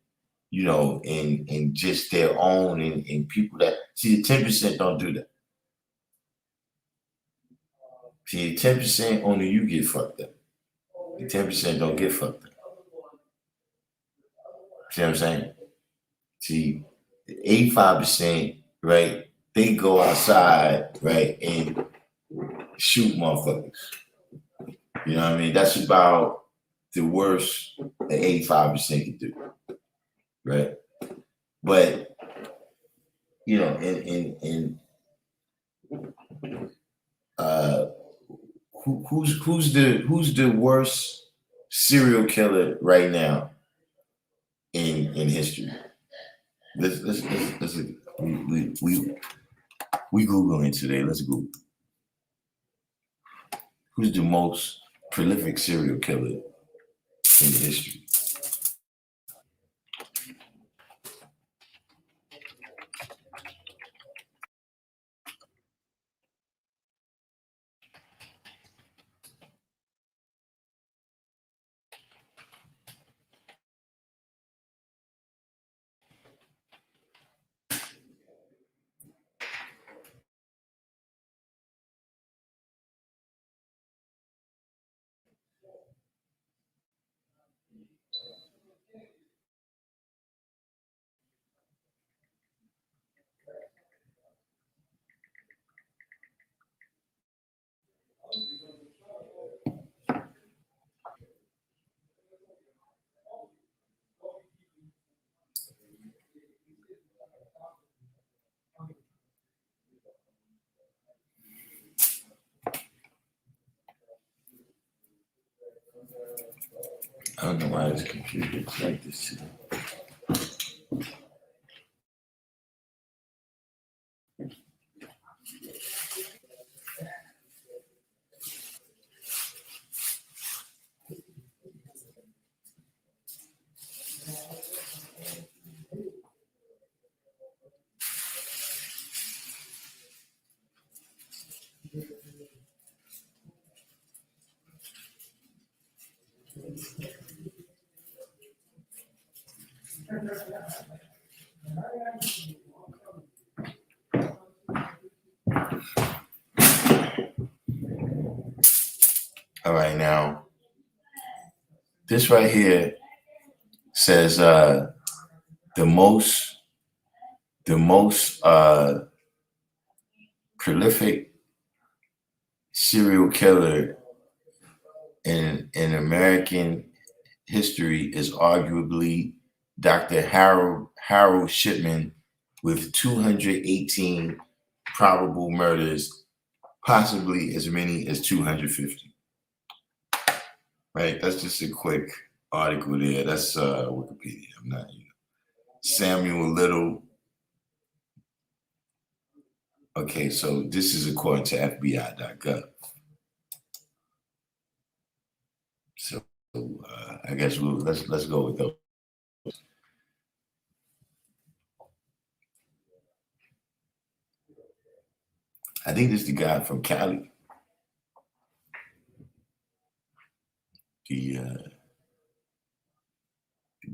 [SPEAKER 1] in just their own and people that see the 10% don't do that. See, 10% only you get fucked up. The 10% don't get fucked up. See what I'm saying? See, the 85%, right? They go outside, right, and shoot motherfuckers. You know what I mean? That's about the worst the 85% can do, right? But in who's the worst serial killer right now in history? Let's we Googling today. Let's Google. Who's the most prolific serial killer in history? I don't know why this computer is like this. All right, now this right here says the most prolific serial killer in American history is arguably Dr. Harold Shipman with 218 probable murders, possibly as many as 250. Right? That's just a quick article there. That's Wikipedia. I'm not, Samuel Little. Okay, so this is according to FBI.gov. So I guess let's go with those. I think this is the guy from Cali. The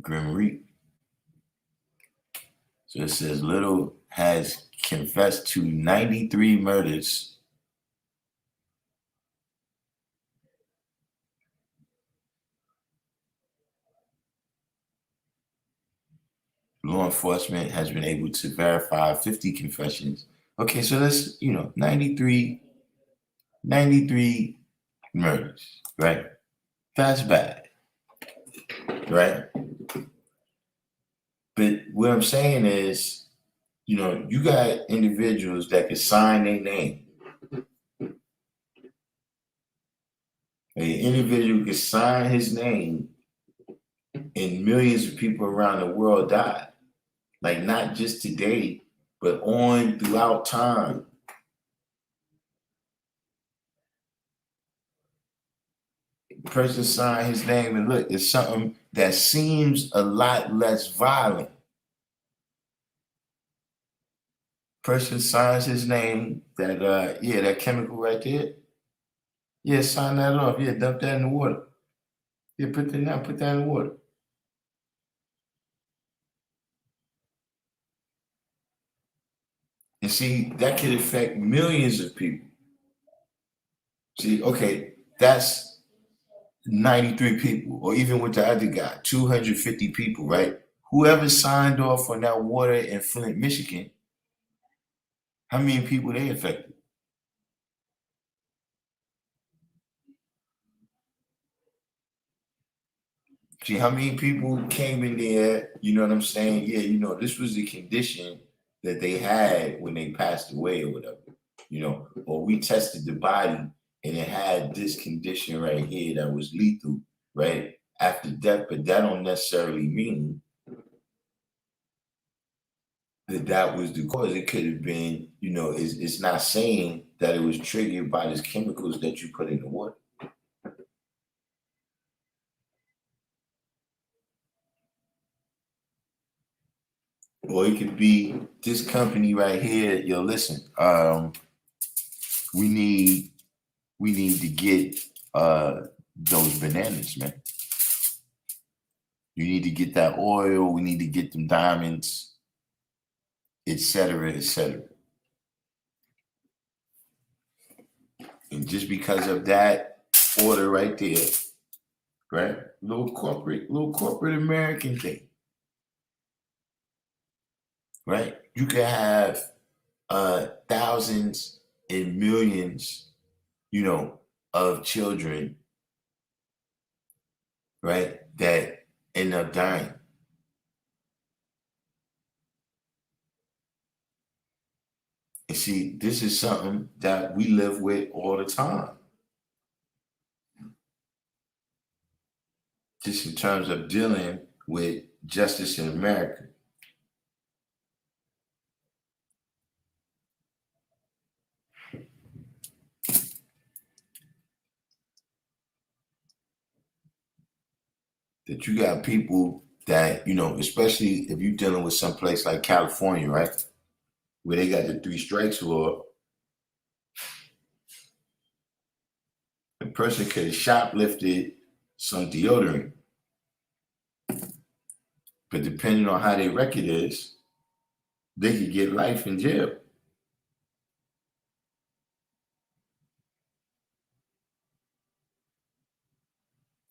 [SPEAKER 1] Grim Reap. So it says Little has confessed to 93 murders. Law enforcement has been able to verify 50 confessions. Okay, so that's, 93 murders, right? That's bad, right? But what I'm saying is, you got individuals that can sign their name. An individual can sign his name and millions of people around the world died. Like not just today, but on throughout time. The person signed his name and look, it's something that seems a lot less violent. Person signs his name, that chemical right there. Yeah, sign that off. Yeah, dump that in the water. Yeah, put that in the water. And see, that could affect millions of people. See, okay, that's 93 people, or even with the other guy, 250 people, right? Whoever signed off on that water in Flint, Michigan, how many people they affected? See, how many people came in there, you know what I'm saying? Yeah, this was the condition that they had when they passed away or whatever, or we tested the body and it had this condition right here that was lethal, right? After death, but that don't necessarily mean that was the cause. It could have been, it's not saying that it was triggered by these chemicals that you put in the water. Or it could be this company right here. Yo, listen, we need to get those bananas, man. You need to get that oil. We need to get them diamonds, et cetera, et cetera. And just because of that order right there, right? Little corporate American thing, right? You can have thousands and millions, of children, right, that end up dying. And see, this is something that we live with all the time. Just in terms of dealing with justice in America. That you got people that, especially if you're dealing with some place like California, right? Where they got the 3 strikes law. A person could have shoplifted some deodorant. But depending on how their record is, they could get life in jail.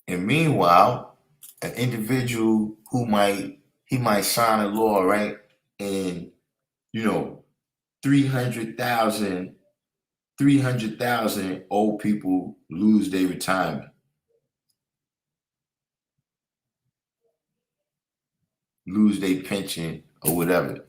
[SPEAKER 1] And meanwhile, an individual he might sign a law, right? And you know, 300,000 old people lose their retirement, lose their pension or whatever.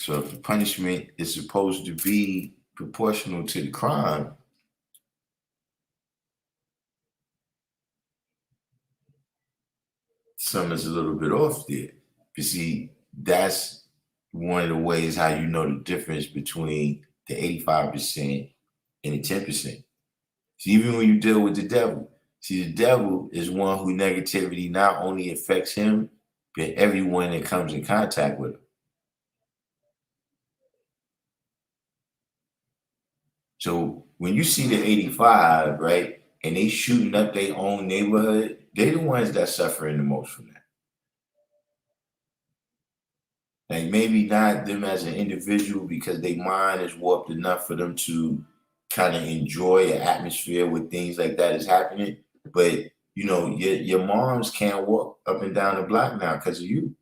[SPEAKER 1] So if the punishment is supposed to be proportional to the crime, something's a little bit off there. You see, that's one of the ways how you know the difference between the 85% and the 10%. See, even when you deal with the devil, see, the devil is one who negativity not only affects him, but everyone that comes in contact with him. So when you see the 85, right, and they shooting up their own neighborhood, they're the ones that suffering the most from that. Like maybe not them as an individual because their mind is warped enough for them to kind of enjoy an atmosphere where things like that is happening. But you know, your moms can't walk up and down the block now because of you.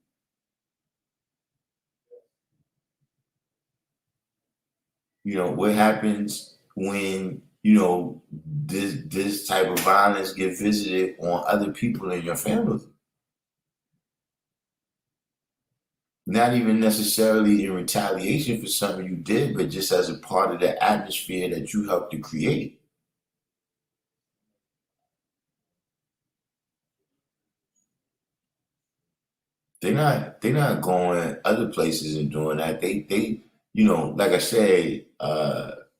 [SPEAKER 1] You know, what happens when, you know, this type of violence get visited on other people in your family? Not even necessarily in retaliation for something you did, but just as a part of the atmosphere that you helped to create. They're not going other places and doing that. They you know, like I said,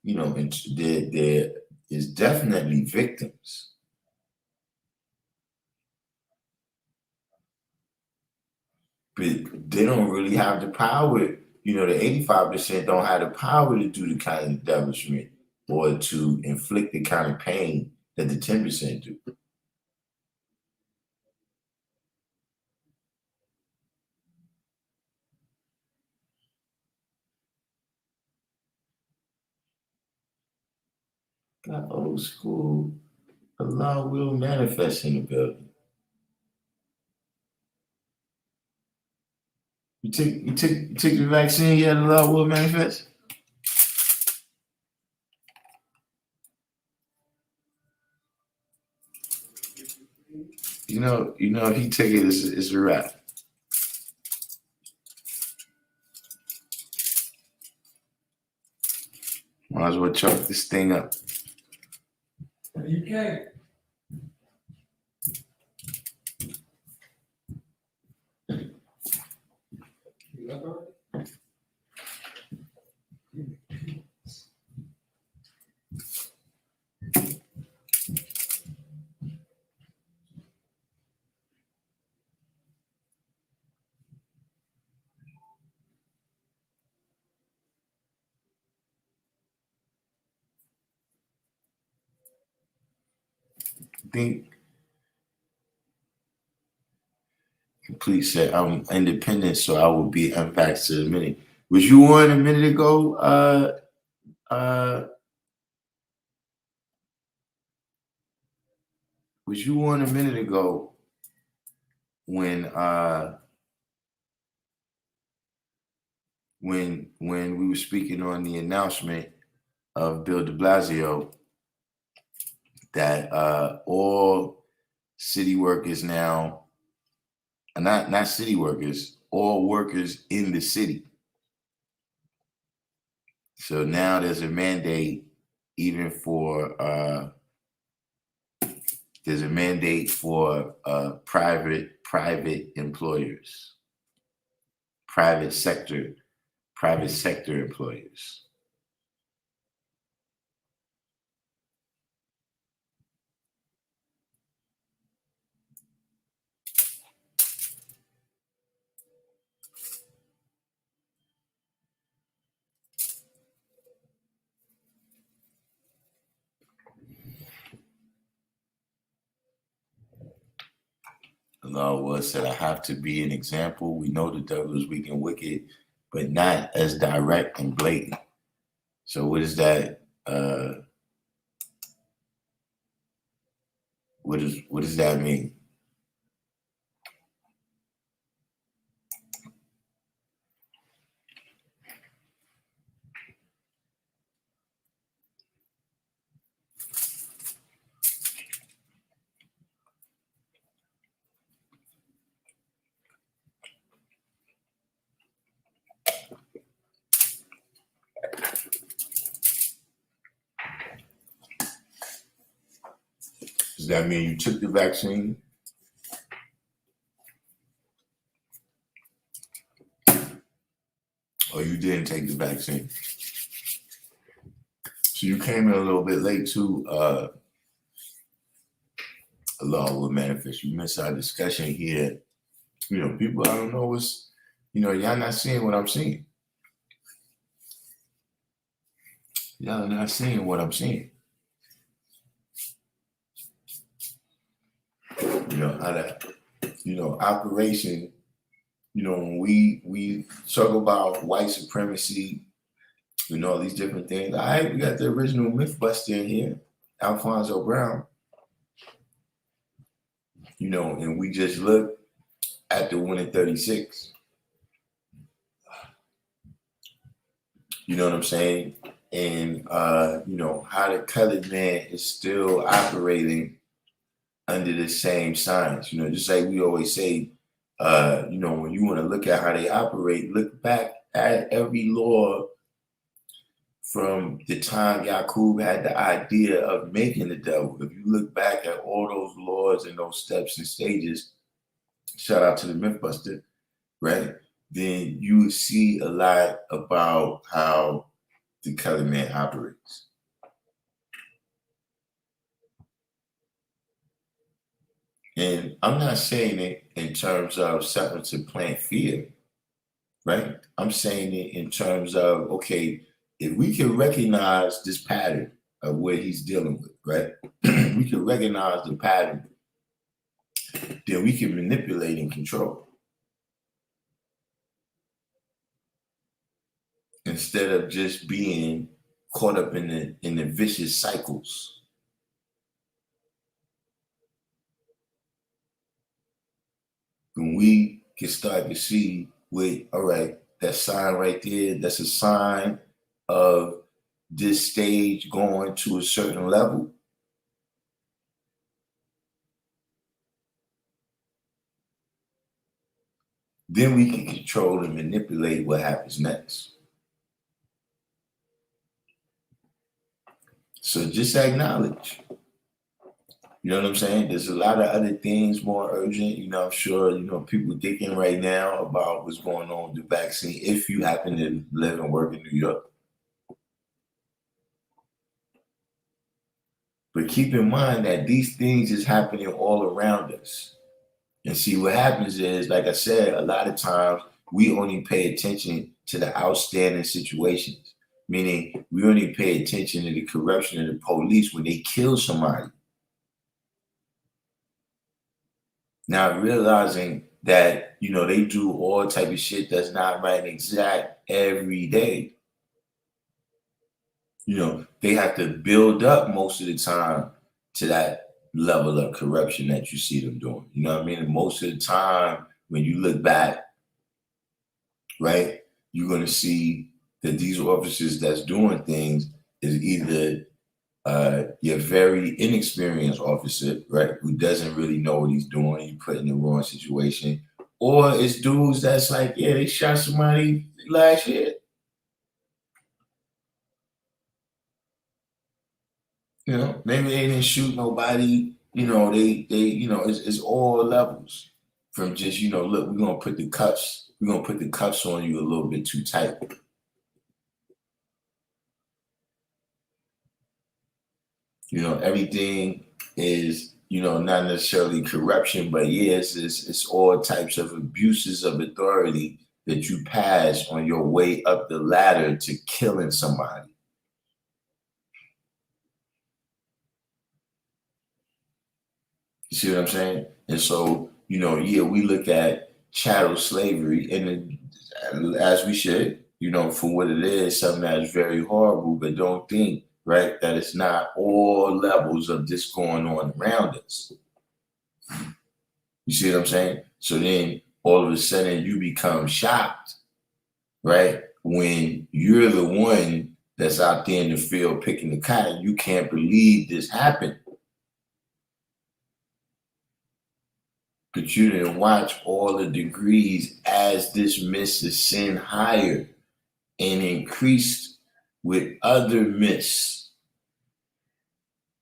[SPEAKER 1] you know, and there is definitely victims, but they don't really have the power. You know, the 85% don't have the power to do the kind of establishment or to inflict the kind of pain that the 10% do. Got old school. Allah will manifest in the building. You took the vaccine yet? Allah will manifest. You know, if he took it, it's a wrap. Might as well chalk this thing up.
[SPEAKER 3] You can't.
[SPEAKER 1] I think complete set. I'm independent, so I will be unvaccinated in a minute. Was you on a minute ago? Uh, was you on a minute ago when when we were speaking on the announcement of Bill de Blasio that all city workers now, not city workers, all workers in the city. So now there's a mandate even for there's a mandate for private employers, private sector employers. Allah said, I have to be an example. We know the devil is weak and wicked, but not as direct and blatant. So what is that? What does that mean? Does that mean you took the vaccine? Or you didn't take the vaccine? So you came in a little bit late to Allah will manifest. You missed our discussion here. You know, people, I don't know what's, y'all not seeing what I'm seeing. Y'all are not seeing what I'm seeing. How that, operation, when we talk about white supremacy, all these different things. All right, we got the original Mythbuster in here, Alfonso Brown. And we just look at the 1 in 36. You know what I'm saying? And how the colored man is still operating under the same signs. Just like we always say, when you want to look at how they operate, look back at every law from the time Yaqub had the idea of making the devil. If you look back at all those laws and those steps and stages, shout out to the Mythbuster, right? Then you would see a lot about how the colored man operates. And I'm not saying it in terms of something to plant fear, right? I'm saying it in terms of, okay, if we can recognize this pattern of what he's dealing with, right? We can recognize the pattern, then we can manipulate and control. Instead of just being caught up in the vicious cycles. When we can start to see, wait, all right, that sign right there, that's a sign of this stage going to a certain level. Then we can control and manipulate what happens next. So just acknowledge. You know what I'm saying? There's a lot of other things more urgent. I'm sure, people thinking right now about what's going on with the vaccine if you happen to live and work in New York. But keep in mind that these things is happening all around us. And see, what happens is, like I said, a lot of times we only pay attention to the outstanding situations, meaning we only pay attention to the corruption of the police when they kill somebody. Now realizing that, they do all type of shit that's not right and exact every day. They have to build up most of the time to that level of corruption that you see them doing. You know what I mean? And most of the time, when you look back, right, you're going to see that these officers that's doing things is either your very inexperienced officer, right, who doesn't really know what he's doing, you put in the wrong situation, or it's dudes that's like, yeah, they shot somebody last year. Maybe they didn't shoot nobody. It's all levels from just, look, we're gonna put the cuffs on you a little bit too tight. Everything is, not necessarily corruption, but yes, it's all types of abuses of authority that you pass on your way up the ladder to killing somebody. You see what I'm saying? And so, yeah, we look at chattel slavery, and as we should, for what it is, something that is very horrible, but don't think, right, that it's not all levels of this going on around us. You see what I'm saying? So then all of a sudden you become shocked, right? When you're the one that's out there in the field picking the cotton, you can't believe this happened. But you didn't watch all the degrees as this mist ascend higher and increased with other mists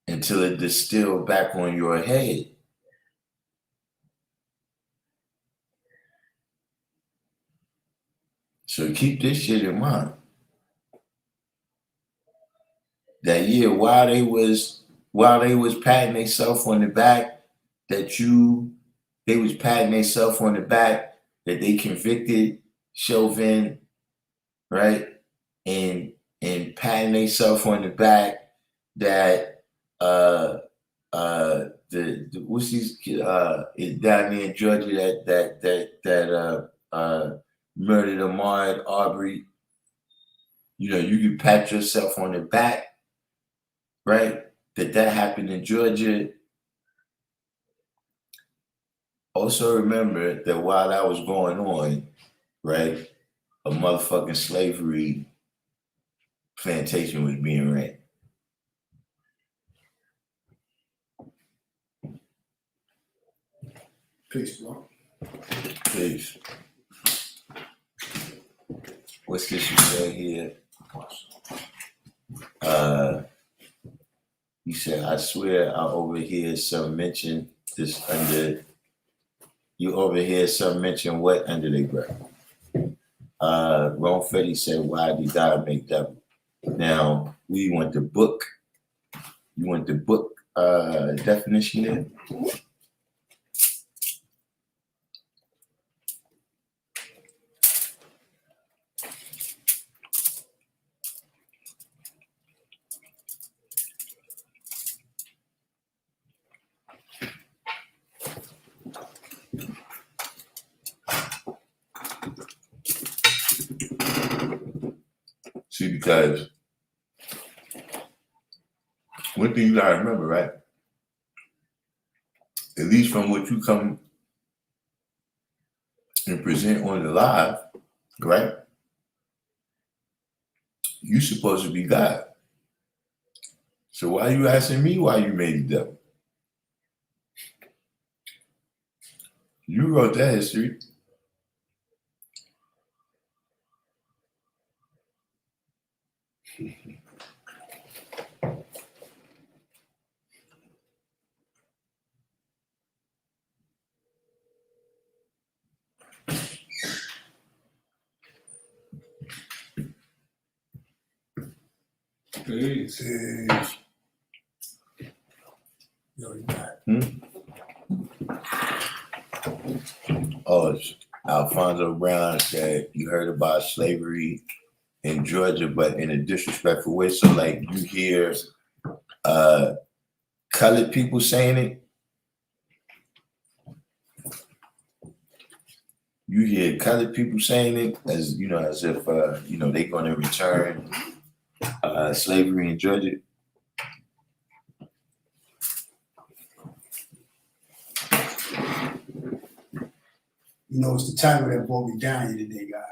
[SPEAKER 1] until it distilled back on your head. So keep this shit in mind. That year, while they was patting themselves on the back, they was patting themselves on the back that they convicted Chauvin, right? And patting themselves on the back that the what's these down there in Georgia that murdered Ahmaud Arbery. You can pat yourself on the back, right? That happened in Georgia. Also remember that while that was going on, right, a motherfucking slavery plantation was being ran.
[SPEAKER 3] Peace, bro.
[SPEAKER 1] Peace. What's this you say here? You said, I swear I overhear some mention this under. You overhear some mention what under their breath? Ron Fetty said, why did God make devil? Now, we want the book. You want the book definition there? See, because one thing you gotta remember, right? At least from what you come and present on the live, right? You supposed to be God. So why are you asking me why you made the devil? You wrote that history.
[SPEAKER 3] Peace. Yo, you back.
[SPEAKER 1] Oh, Alfonso Brown said you heard about slavery in Georgia, but in a disrespectful way. So like you hear colored people saying it. You hear colored people saying it as as if they're gonna return slavery in Georgia.
[SPEAKER 4] It's the title that brought me down here today, guy.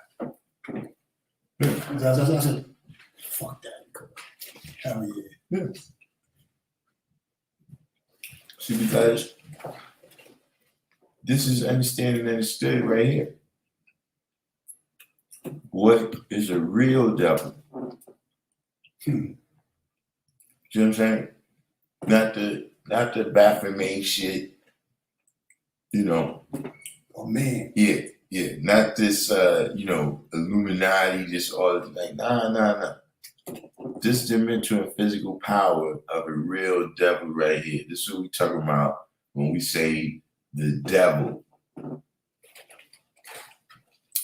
[SPEAKER 4] I said, fuck that. Hell yeah.
[SPEAKER 1] See, because this is understanding and understood right here. What is a real devil? You know what I'm saying? Not the Baphomet shit.
[SPEAKER 4] Oh man.
[SPEAKER 1] Yeah. Not this Illuminati, this all like nah. This dimensional and physical power of a real devil right here. This is what we talking about when we say the devil.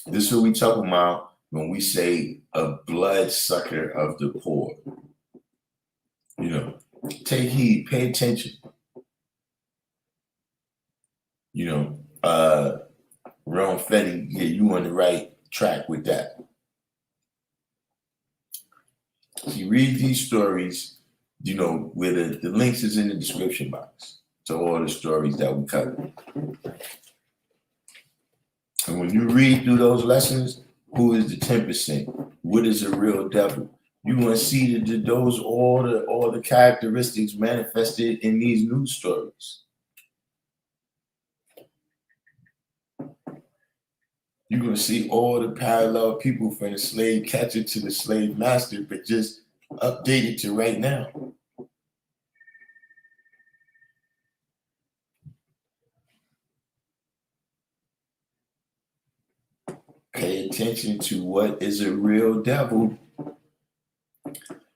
[SPEAKER 1] This is what we talking about when we say a bloodsucker of the poor. Take heed, pay attention. Ron Fetty, yeah, you on the right track with that. You read these stories, where the links is in the description box to all the stories that we cover. And when you read through those lessons, who is the 10%? What is a real devil? You're gonna see that those all the characteristics manifested in these news stories. You're gonna see all the parallel people from the slave catcher to the slave master, but just updated to right now. Pay attention to what is a real devil.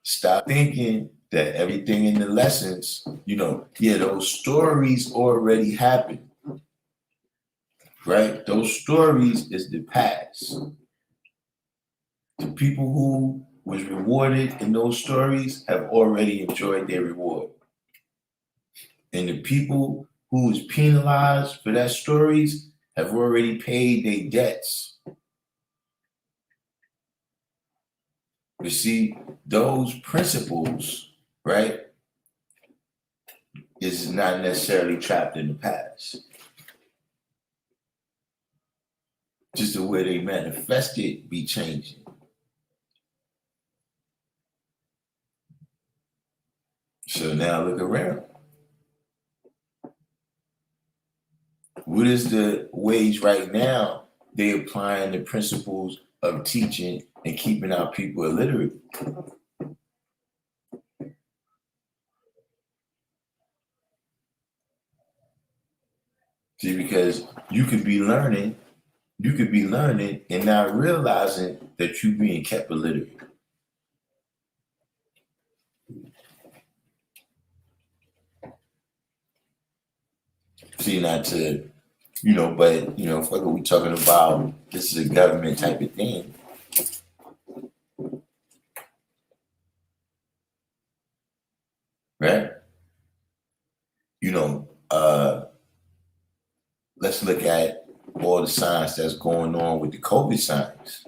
[SPEAKER 1] Stop thinking that everything in the lessons, those stories already happened, right? Those stories is the past. The people who was rewarded in those stories have already enjoyed their reward. And the people who was penalized for that stories have already paid their debts. You see, those principles, right, is not necessarily trapped in the past. Just the way they manifested be changing. So now look around. What is the wage right now? They applying the principles of teaching and keeping our people illiterate. See, because you could be learning and not realizing that you're being kept illiterate. See, not to, but fuck are we talking about? This is a government type of thing. Right? Let's look at all the science that's going on with the COVID science.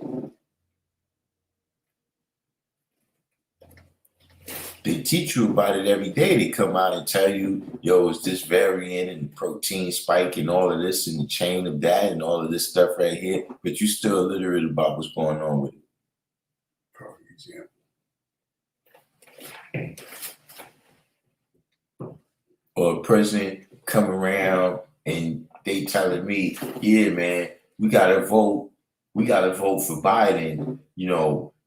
[SPEAKER 1] They teach you about it every day. They come out and tell you, yo, it's this variant and protein spike and all of this and the chain of that and all of this stuff right here, but you're still illiterate about what's going on with it.
[SPEAKER 3] Perfect example.
[SPEAKER 1] Or a person come around and they telling me, yeah, man, we gotta vote for Biden,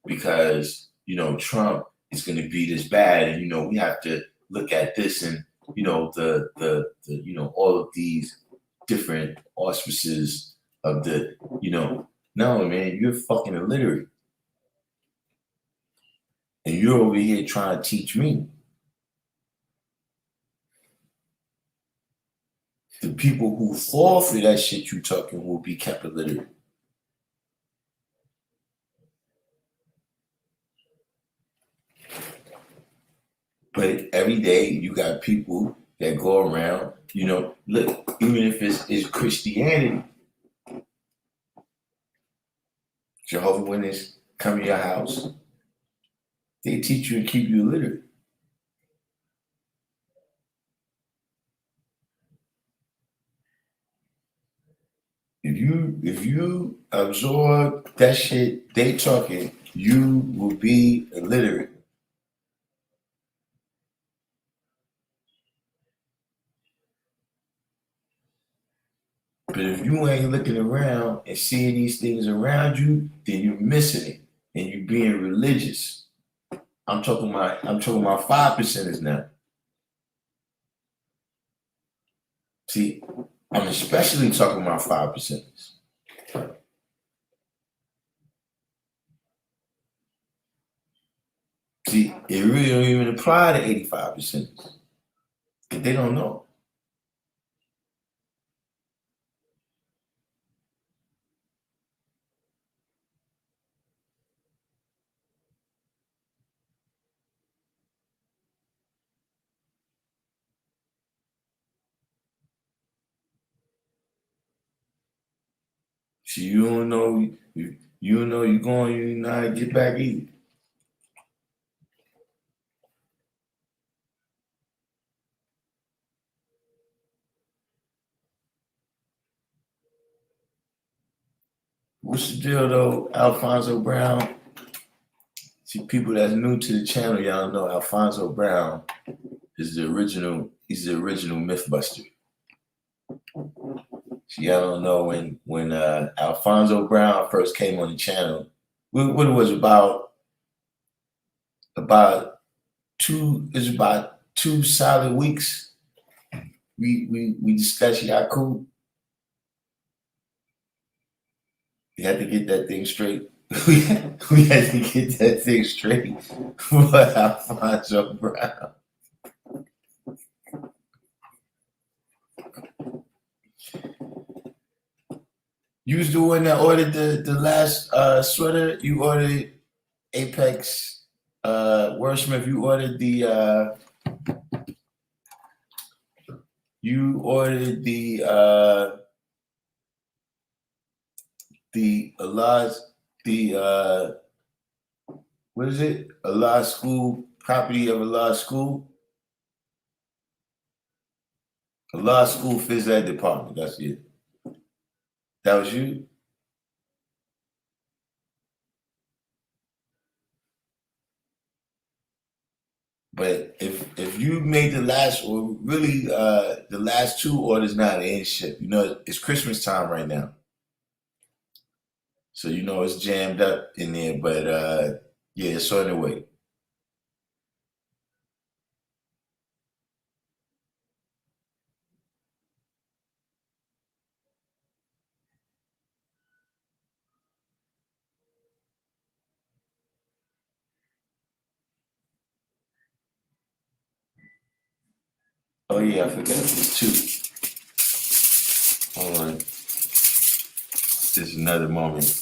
[SPEAKER 1] because Trump is gonna be this bad, and we have to look at this and the all of these different auspices of the no, man, you're fucking illiterate. And you're over here trying to teach me. The people who fall for that shit you talking will be kept illiterate. But every day you got people that go around, look, even if it's Christianity, Jehovah's Witnesses come to your house, they teach you and keep you illiterate. If you absorb that shit they talking, you will be illiterate. But if you ain't looking around and seeing these things around you, then you're missing it and you're being religious. I'm talking about 5%ers now. See, I'm especially talking about 5%ers. See, it really don't even apply to 85%ers. Because they don't know. See, you don't know you don't know you going, you know how to get back either. What's the deal though, Alfonso Brown? See, people that's new to the channel, y'all know Alfonso Brown is the original. He's the original MythBuster. See, y'all don't know when Alfonso Brown first came on the channel. What it was about two. It's about 2 solid weeks. We discussed Yakub. We had to get that thing straight. we had to get that thing straight for Alfonso Brown. You was the one that ordered the last sweater. You ordered Apex Wordsmith. You ordered Allah's what is it? Allah School, property of Allah School. Allah School Phys Ed department. That's it. That was you? But if you made the last, or really the last 2 orders now, they ain't shipped. You know, it's Christmas time right now. So you know it's jammed up in there, but yeah, it's on the way. Oh yeah, I forgot there's 2. Hold on. Just another moment.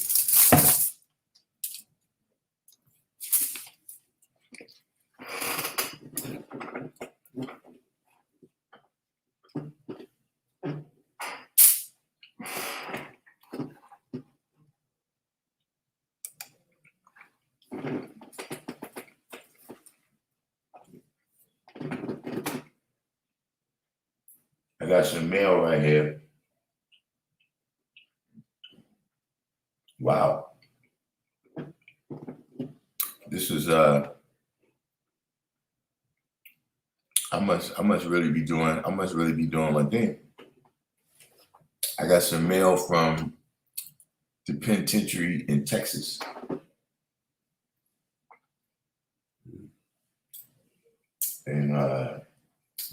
[SPEAKER 1] I got some mail right here. Wow. This is I must really be doing my thing. I got some mail from the penitentiary in Texas. In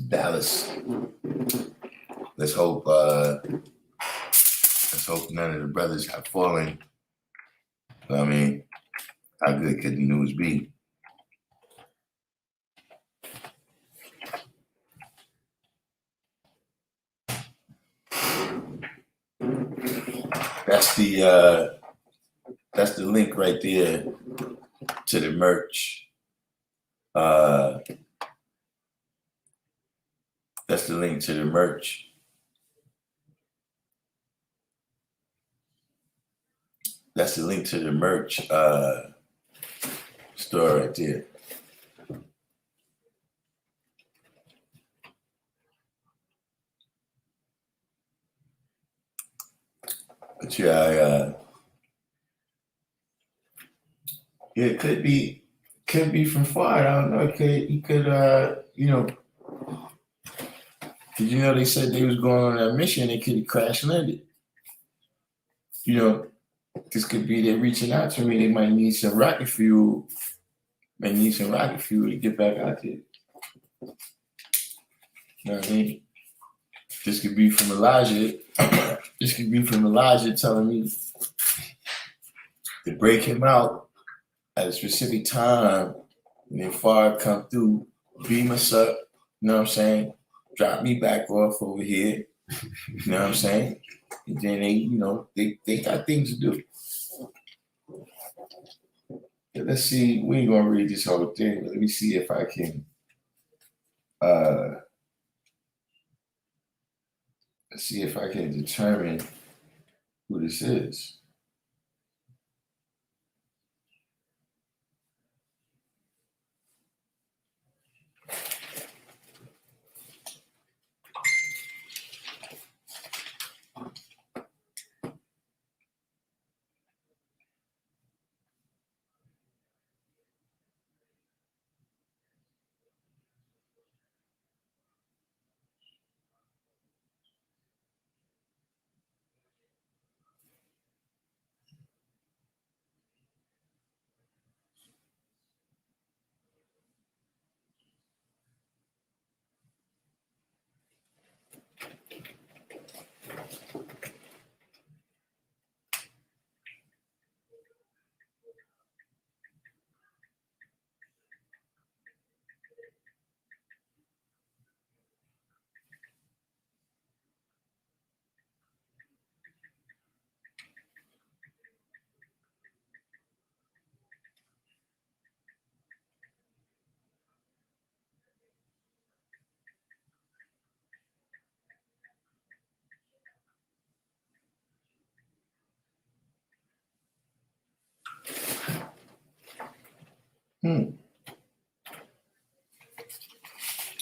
[SPEAKER 1] Dallas. Let's hope none of the brothers have fallen. I mean, how good could the news be? That's the link right there to the merch. That's the link to the merch. That's the link to the merch store right there. But yeah, yeah, it could be from far. I don't know. You could you know, because you know they said they was going on that mission. They could have crash landed. You know, this could be they're reaching out to me. They might need some rocket fuel. May need some rocket fuel to get back out there. You know what I mean? This could be from Elijah. This could be from Elijah telling me to break him out at a specific time, and then fire come through, beam us up. You know what I'm saying? Drop me back off over here. You know what I'm saying? And then they, you know, they got things to do. Yeah, let's see. We ain't gonna read this whole thing, but let me see if I can. Let's see if I can determine who this is.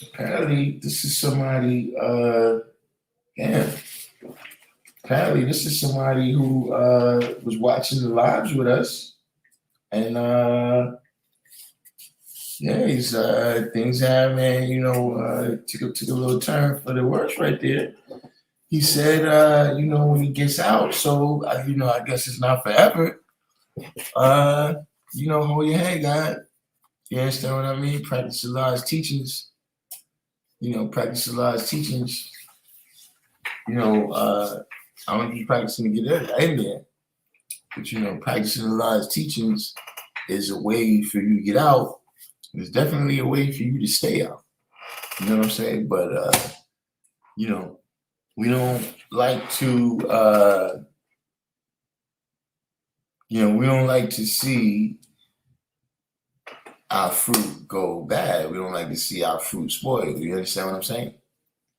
[SPEAKER 1] Apparently, this is somebody. Yeah. Apparently, this is somebody who was watching the lives with us, and yeah, he's things have, man, took a little turn for the worse right there. He said, when he gets out, so I guess it's not forever. Hold your head, God. You understand what I mean? Practice the Lord's teachings. Practice the Lord's teachings. I don't be practicing to get in there, but practicing the Lord's teachings is a way for you to get out. It's definitely a way for you to stay out. You know what I'm saying? But we don't like to we don't like to see our fruit go bad. We don't like to see our fruit spoiled. You understand what I'm saying?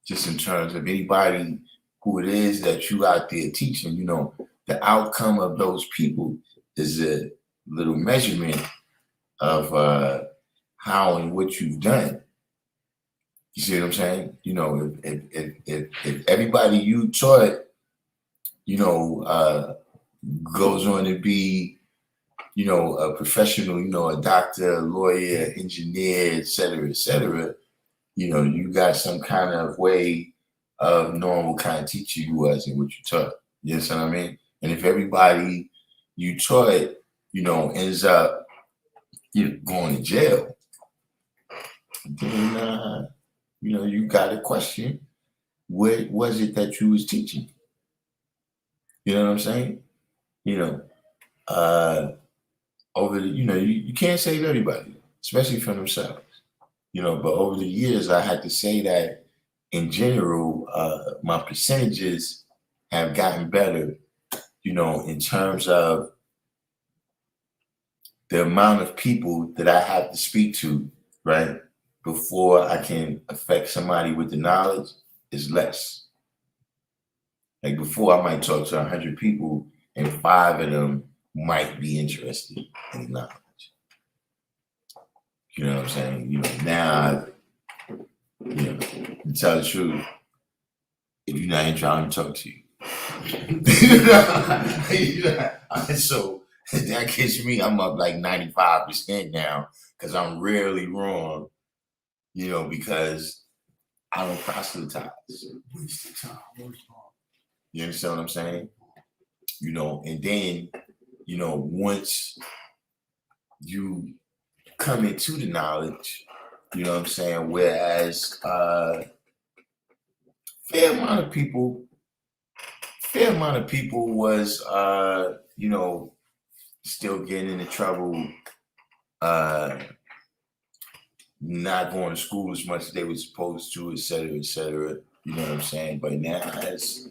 [SPEAKER 1] Just in terms of anybody who it is that you out there teaching, the outcome of those people is a little measurement of how and what you've done. You see what I'm saying? If everybody you taught, goes on to be, a professional, a doctor, a lawyer, engineer, et cetera, you got some kind of way of knowing what kind of teacher you was and what you taught. You understand what I mean? And if everybody you taught, ends up going to jail, then you got to question what was it that you was teaching. You know what I'm saying? Over the, you can't save everybody, especially from themselves. But over the years, I had to say that in general, my percentages have gotten better, in terms of the amount of people that I have to speak to, right, before I can affect somebody with the knowledge is less. Like before, I might talk to 100 people and 5 of them might be interested in the knowledge. You know what I'm saying? Now, to tell the truth, if you're not trying to talk to you. So that gets me, I'm up like 95% now because I'm rarely wrong, because I don't proselytize. You understand what I'm saying? And then, once you come into the knowledge, you know what I'm saying? Whereas fair amount of people was still getting into trouble, not going to school as much as they were supposed to, et cetera, et cetera. You know what I'm saying? But now as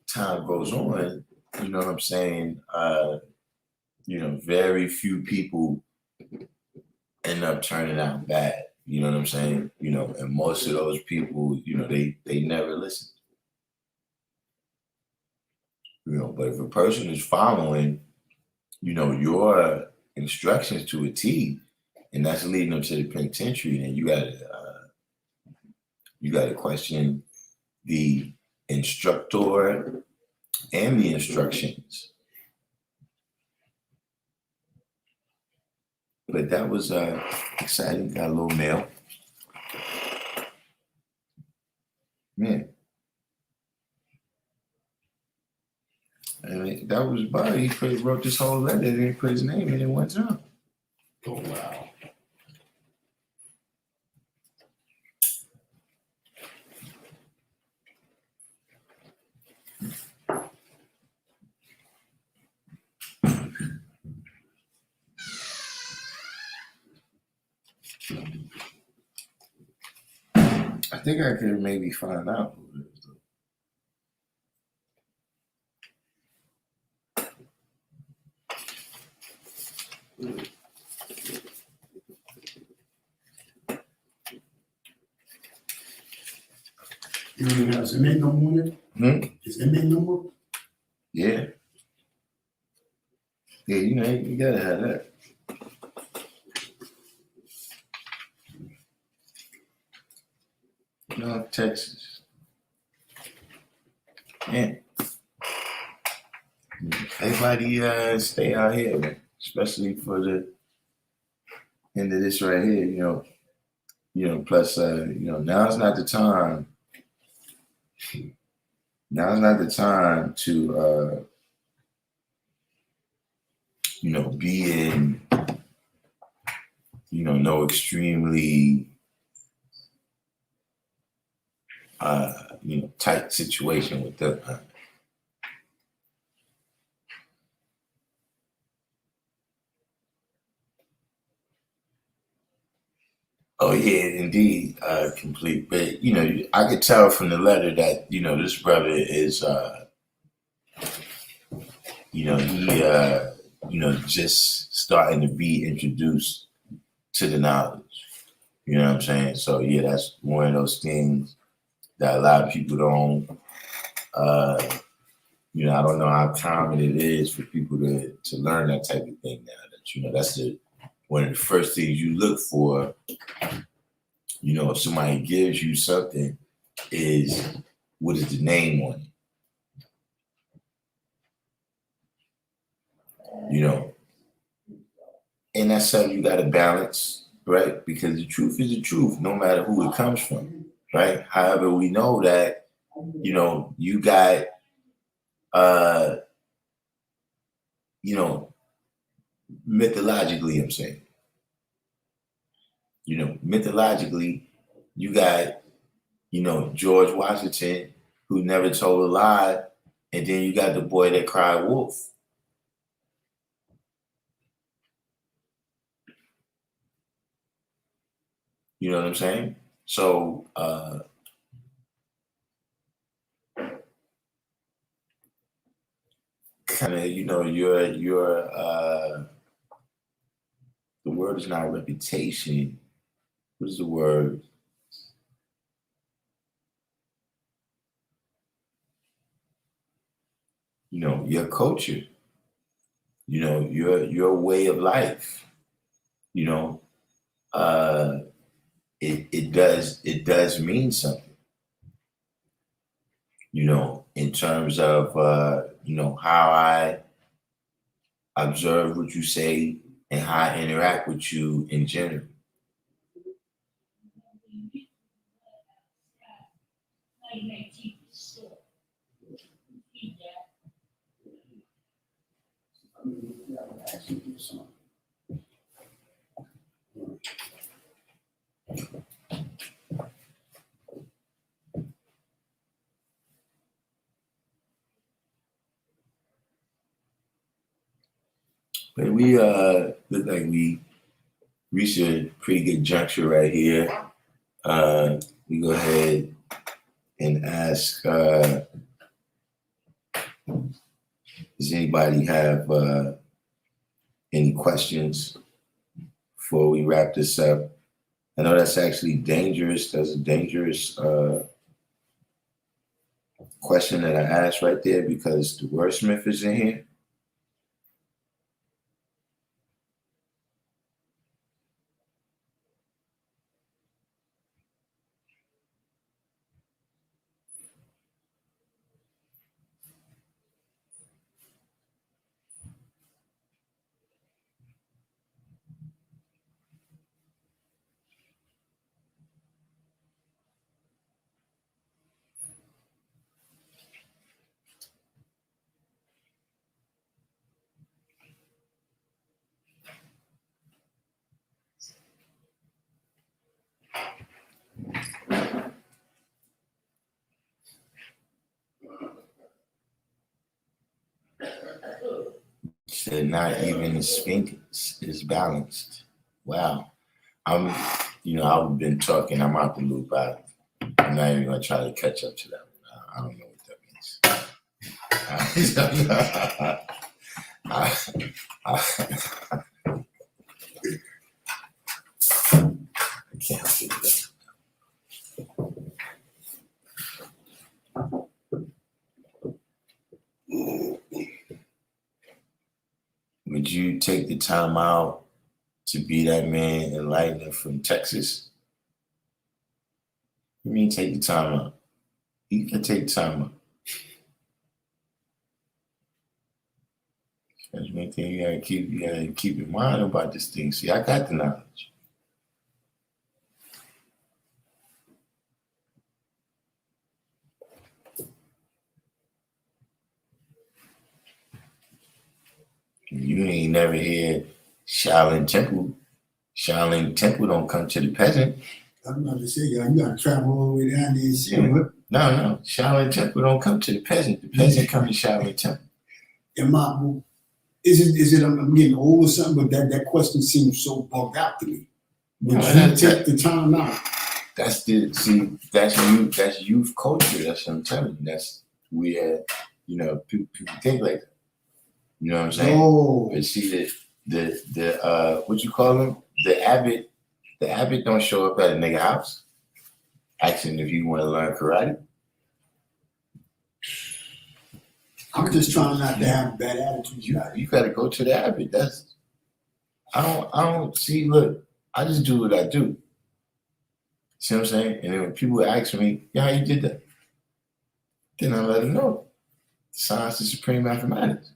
[SPEAKER 1] time goes on, you know what I'm saying? Very few people end up turning out bad. You know what I'm saying? And most of those people, they never listen. But if a person is following, your instructions to a T, and that's leading them to the penitentiary, then you gotta question the instructor and the instructions. But that was exciting. Got a little mail. Man. And that was Bud. He wrote this whole letter and he put his name in it one time.
[SPEAKER 4] Oh, wow.
[SPEAKER 1] I think I could maybe find out who it is.
[SPEAKER 4] You don't even have his inmate number on it? His inmate number?
[SPEAKER 1] Yeah. Yeah, you gotta have that. North Texas. Man. Everybody stay out here, man. Especially for the end of this right here, plus now's not the time. Now's not the time to be in no extremely tight situation with them. Oh yeah, indeed, complete. But I could tell from the letter that this brother is just starting to be introduced to the knowledge. You know what I'm saying? So yeah, that's one of those things that a lot of people don't. I don't know how common it is for people to learn that type of thing now. That that's one of the first things you look for. If somebody gives you something, is what is the name on it? And that's something you got to balance, right? Because the truth is the truth, no matter who it comes from, right? However, we know that, you got, mythologically, I'm saying, mythologically, you got, George Washington, who never told a lie, and then you got the boy that cried wolf. You know what I'm saying? So, kind of, your the word is not reputation. What is the word? Your culture. Your way of life. Uh, it does mean something. In terms of how I observe what you say and how I interact with you in general. But we look like we reached a pretty good juncture right here. We go ahead and ask, does anybody have any questions before we wrap this up? I know that's actually dangerous. That's a dangerous question that I asked right there because the wordsmith is in here. Said not even the sphinx is balanced. Wow. I've been talking. I'm out the loop. I'm not even gonna try to catch up to that. I don't know what that means. I can't see that. Would you take the time out to be that man enlightened from Texas? You mean take the time out? You can take the time out. That's one thing you gotta keep in mind about this thing. See, I got the knowledge. You ain't never hear Shaolin Temple. Shaolin Temple don't come to the peasant.
[SPEAKER 4] I'm about to say, you gotta travel all the way down there and see what.
[SPEAKER 1] No. Shaolin Temple don't come to the peasant. The peasant come to Shaolin Temple.
[SPEAKER 4] Is it I'm getting old or something? But that question seems so bugged out to me. Would you take the time out?
[SPEAKER 1] That's youth culture. That's what I'm telling you. That's where people think like that. You know what I'm saying?
[SPEAKER 4] Oh.
[SPEAKER 1] But see the what you call them? The abbot don't show up at a nigga house asking if you want to learn karate.
[SPEAKER 4] I'm just trying not to have a bad attitude.
[SPEAKER 1] You gotta go to the abbot. I don't see, look, I just do what I do. See what I'm saying? And then when people ask me, yeah, how you did that? Then I let them know. Science is supreme mathematics.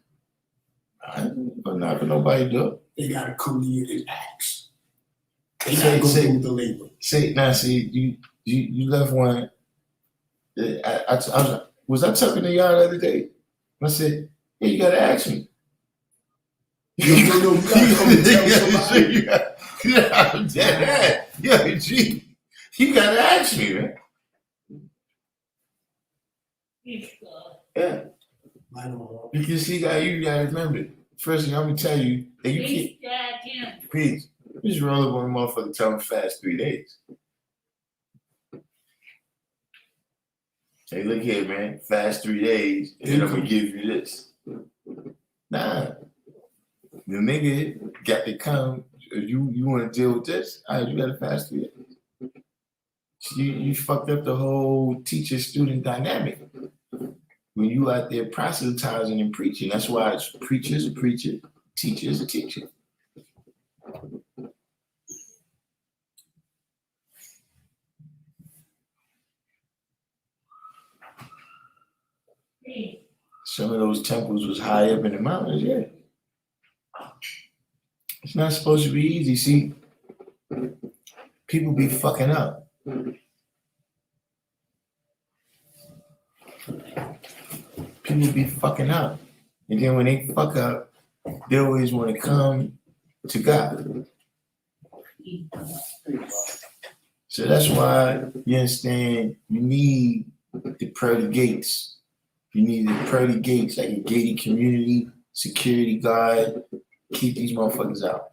[SPEAKER 1] I ain't gonna not for nobody to do it.
[SPEAKER 4] They gotta come to you and ask. They gotta go through the labor.
[SPEAKER 1] You left one. Was I talking to y'all the other day? I said, yeah, you gotta ask me.
[SPEAKER 4] No, you gotta come and tell somebody.
[SPEAKER 1] I'm dead. Yeah, gee, you gotta ask me, man. Yeah. Because you gotta remember. First thing I'm gonna tell you, that you can't. Please, just roll up on the motherfucker, tell him fast 3 days. Hey, look here, man. Fast 3 days, and then I'm gonna give you this. Nah. The nigga got to come. If you want to deal with this, all right, you got to fast 3 days. You fucked up the whole teacher-student dynamic. When you out there proselytizing and preaching, that's why it's preacher is a preacher, teacher is a teacher. Some of those temples was high up in the mountains, yeah. It's not supposed to be easy. See, people be fucking up. People be fucking up. And then when they fuck up, they always want to come to God. So that's why, you understand, you need the pearly gates. You need the pearly gates, like a gated community, security guard, keep these motherfuckers out.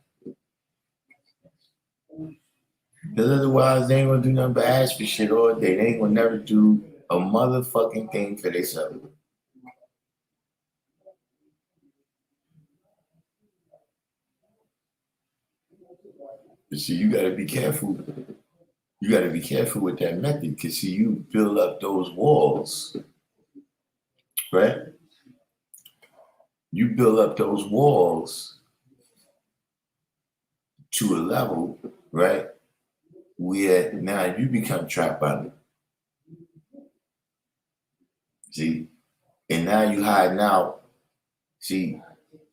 [SPEAKER 1] Because otherwise, they ain't gonna do nothing but ask for shit all day. They ain't gonna never do a motherfucking thing for themselves. But see, you gotta be careful. You gotta be careful with that method, because see, you build up those walls right? You build up those walls to a level, right, where now you become trapped by them. See, and now you hiding out. See,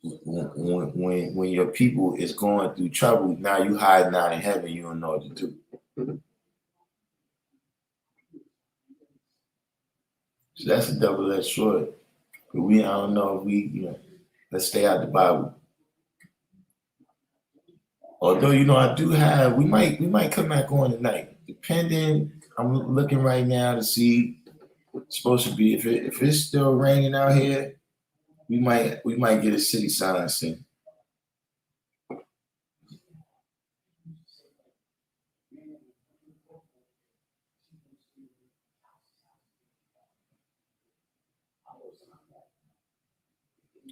[SPEAKER 1] when your people is going through trouble, now you hiding out in heaven. You don't know what to do. So that's a double-edged sword. But I don't know if let's stay out the Bible. Although, I do have, we might come back on tonight. Depending, I'm looking right now to see. It's supposed to be, if it's still raining out here, we might get a city silencing.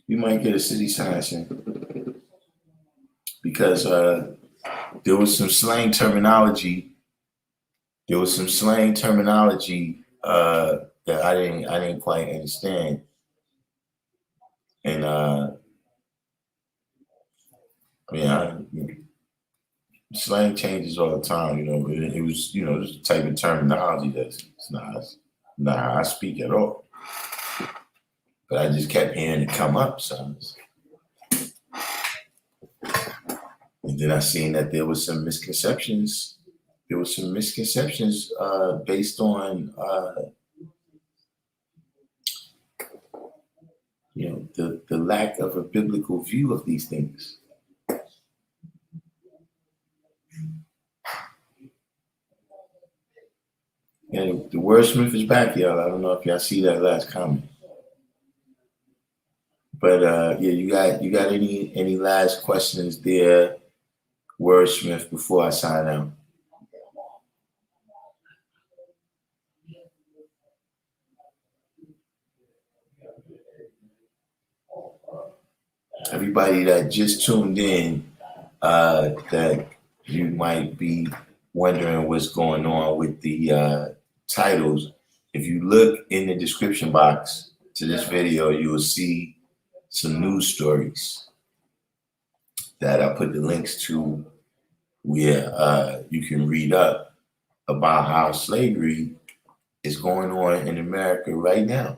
[SPEAKER 1] We might get a city silencing because there was some slang terminology. That I didn't quite understand, and slang changes all the time. It was just a type of terminology that's not how I speak at all. But I just kept hearing it come up, sons. And then I seen that there was some misconceptions. Based on the lack of a biblical view of these things. And the wordsmith is back, y'all. I don't know if y'all see that last comment. But you got any last questions there, wordsmith, before I sign out? Everybody that just tuned in, that you might be wondering what's going on with the titles. If you look in the description box to this video, you will see some news stories that I put the links to, where you can read up about how slavery is going on in America right now.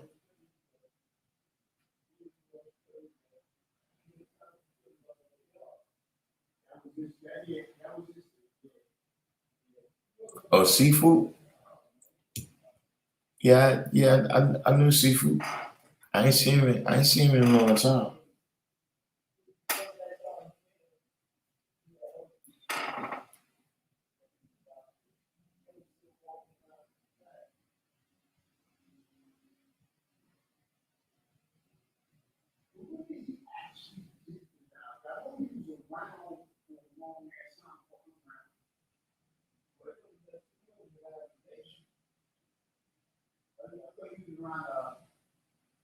[SPEAKER 1] Oh, seafood? Yeah, I knew seafood. I ain't seen him in a long time.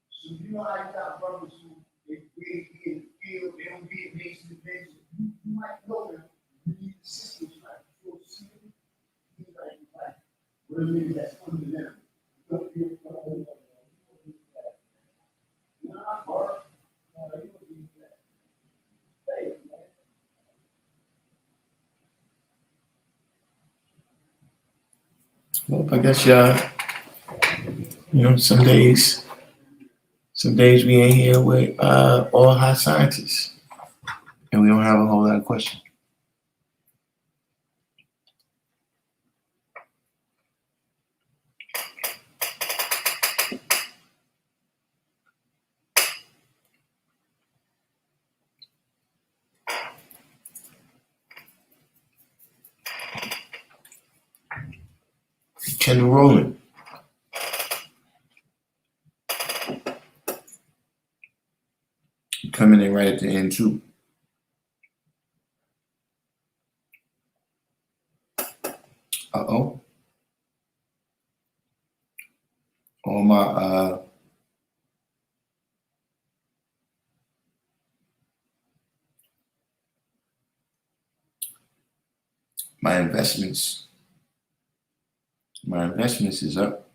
[SPEAKER 1] So you know how you got brothers who they be in the field, they don't be in nation to nation. You might know them. You need systems like you see them. Like what it means that's under them. Well, I guess some days we ain't here with all high scientists, and we don't have a whole lot of questions. Kendall Rowland. Coming in right at the end too. Uh-oh. All my investments is up.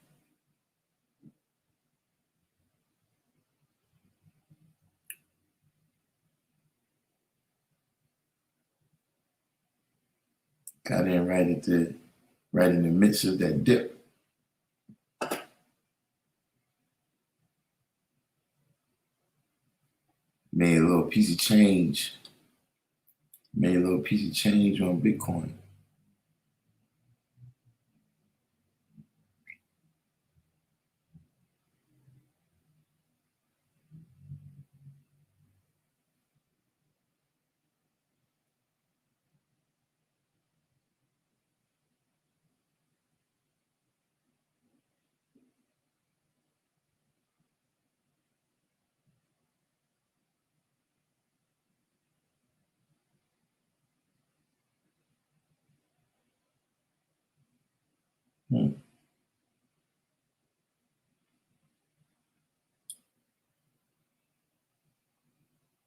[SPEAKER 1] Got in right in the midst of that dip. Made a little piece of change. Made a little piece of change on Bitcoin.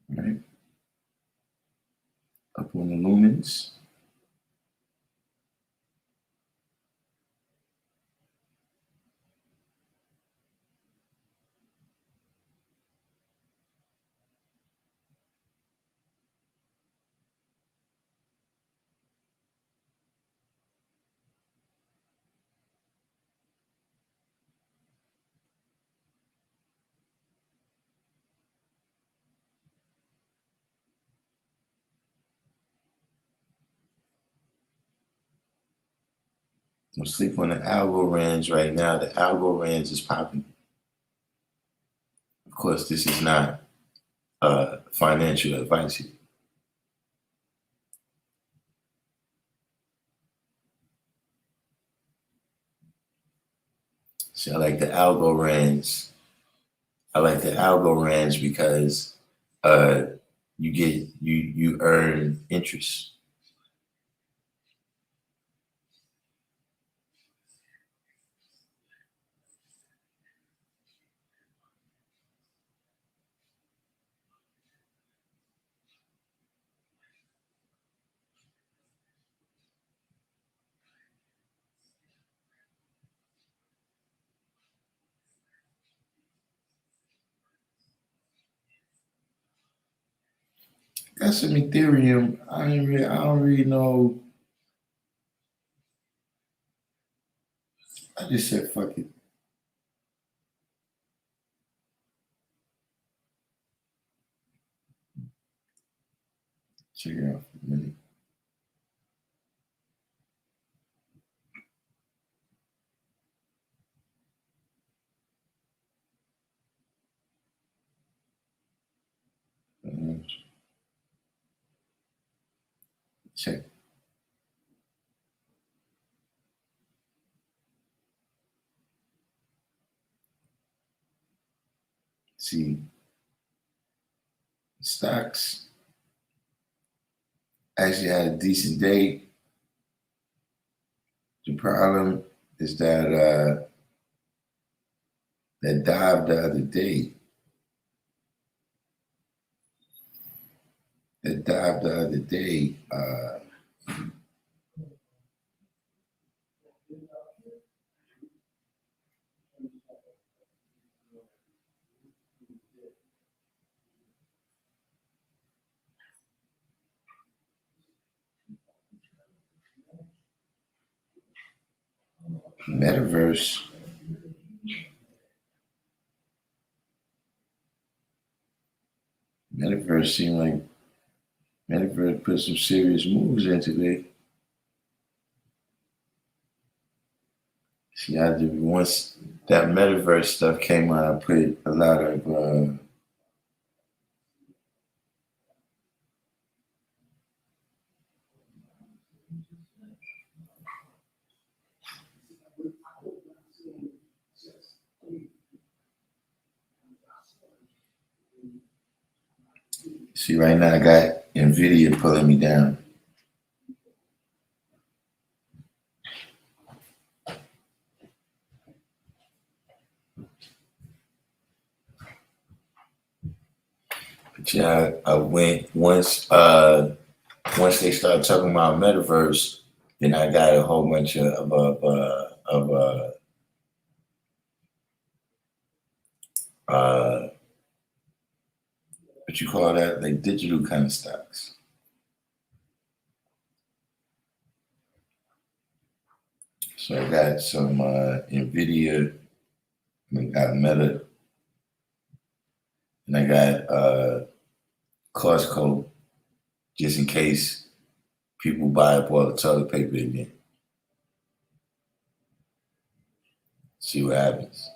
[SPEAKER 1] Right? Up on the lumens. Don't sleep on the algo range right now. The algo range is popping. Of course, this is not financial advice here. So I like the algo range. I like the algo range because you earn interest. Got some Ethereum. I don't really know. I just said fuck it. Check it out for a minute. Check. See, stocks actually had a decent day. The problem is that that dive the other day. That dive the other day. Metaverse. Metaverse seemed like Metaverse put some serious moves into it. See, once that Metaverse stuff came out, I put a lot of see right now I got Nvidia pulling me down. But yeah, I went once they started talking about Metaverse, then I got a whole bunch of what you call that, like digital kind of stocks. So I got some NVIDIA, and I got Meta, and I got Costco, just in case people buy up all the toilet paper again. See what happens.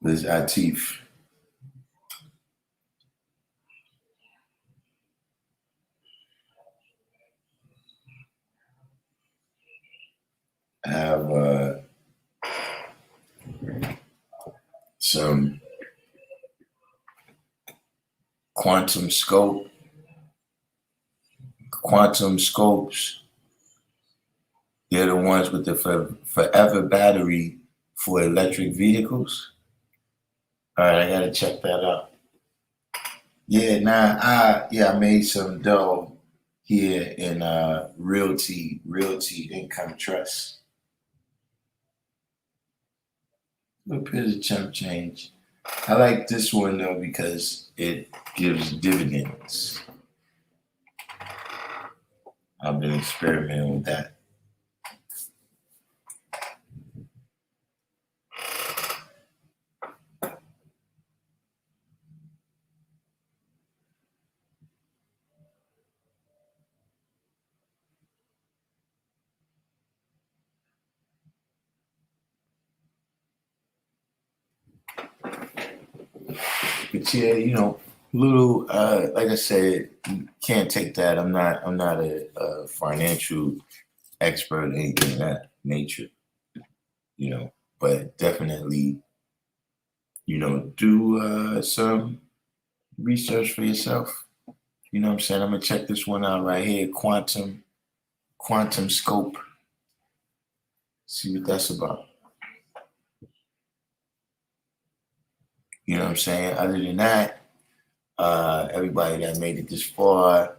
[SPEAKER 1] This Atif. I have some quantum scopes. They're the ones with the forever battery for electric vehicles. All right, I gotta check that out. Yeah, I made some dough here in Realty Income Trust. A bit of chump change. I like this one though because it gives dividends. I've been experimenting with that. But yeah, little like I said, you can't take that. I'm not a financial expert or anything of that nature, but definitely, do some research for yourself. You know what I'm saying? I'm gonna check this one out right here, quantum scope. See what that's about. You know what I'm saying? Other than that, everybody that made it this far,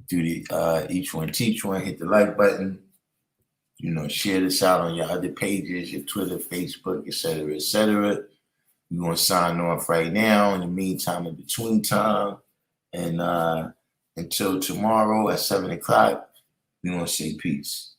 [SPEAKER 1] do the each one teach one, hit the like button. Share this out on your other pages, your Twitter, Facebook, etc., etc. We're gonna sign off right now. In the meantime, in between time, and until tomorrow at 7 o'clock, we're gonna say peace.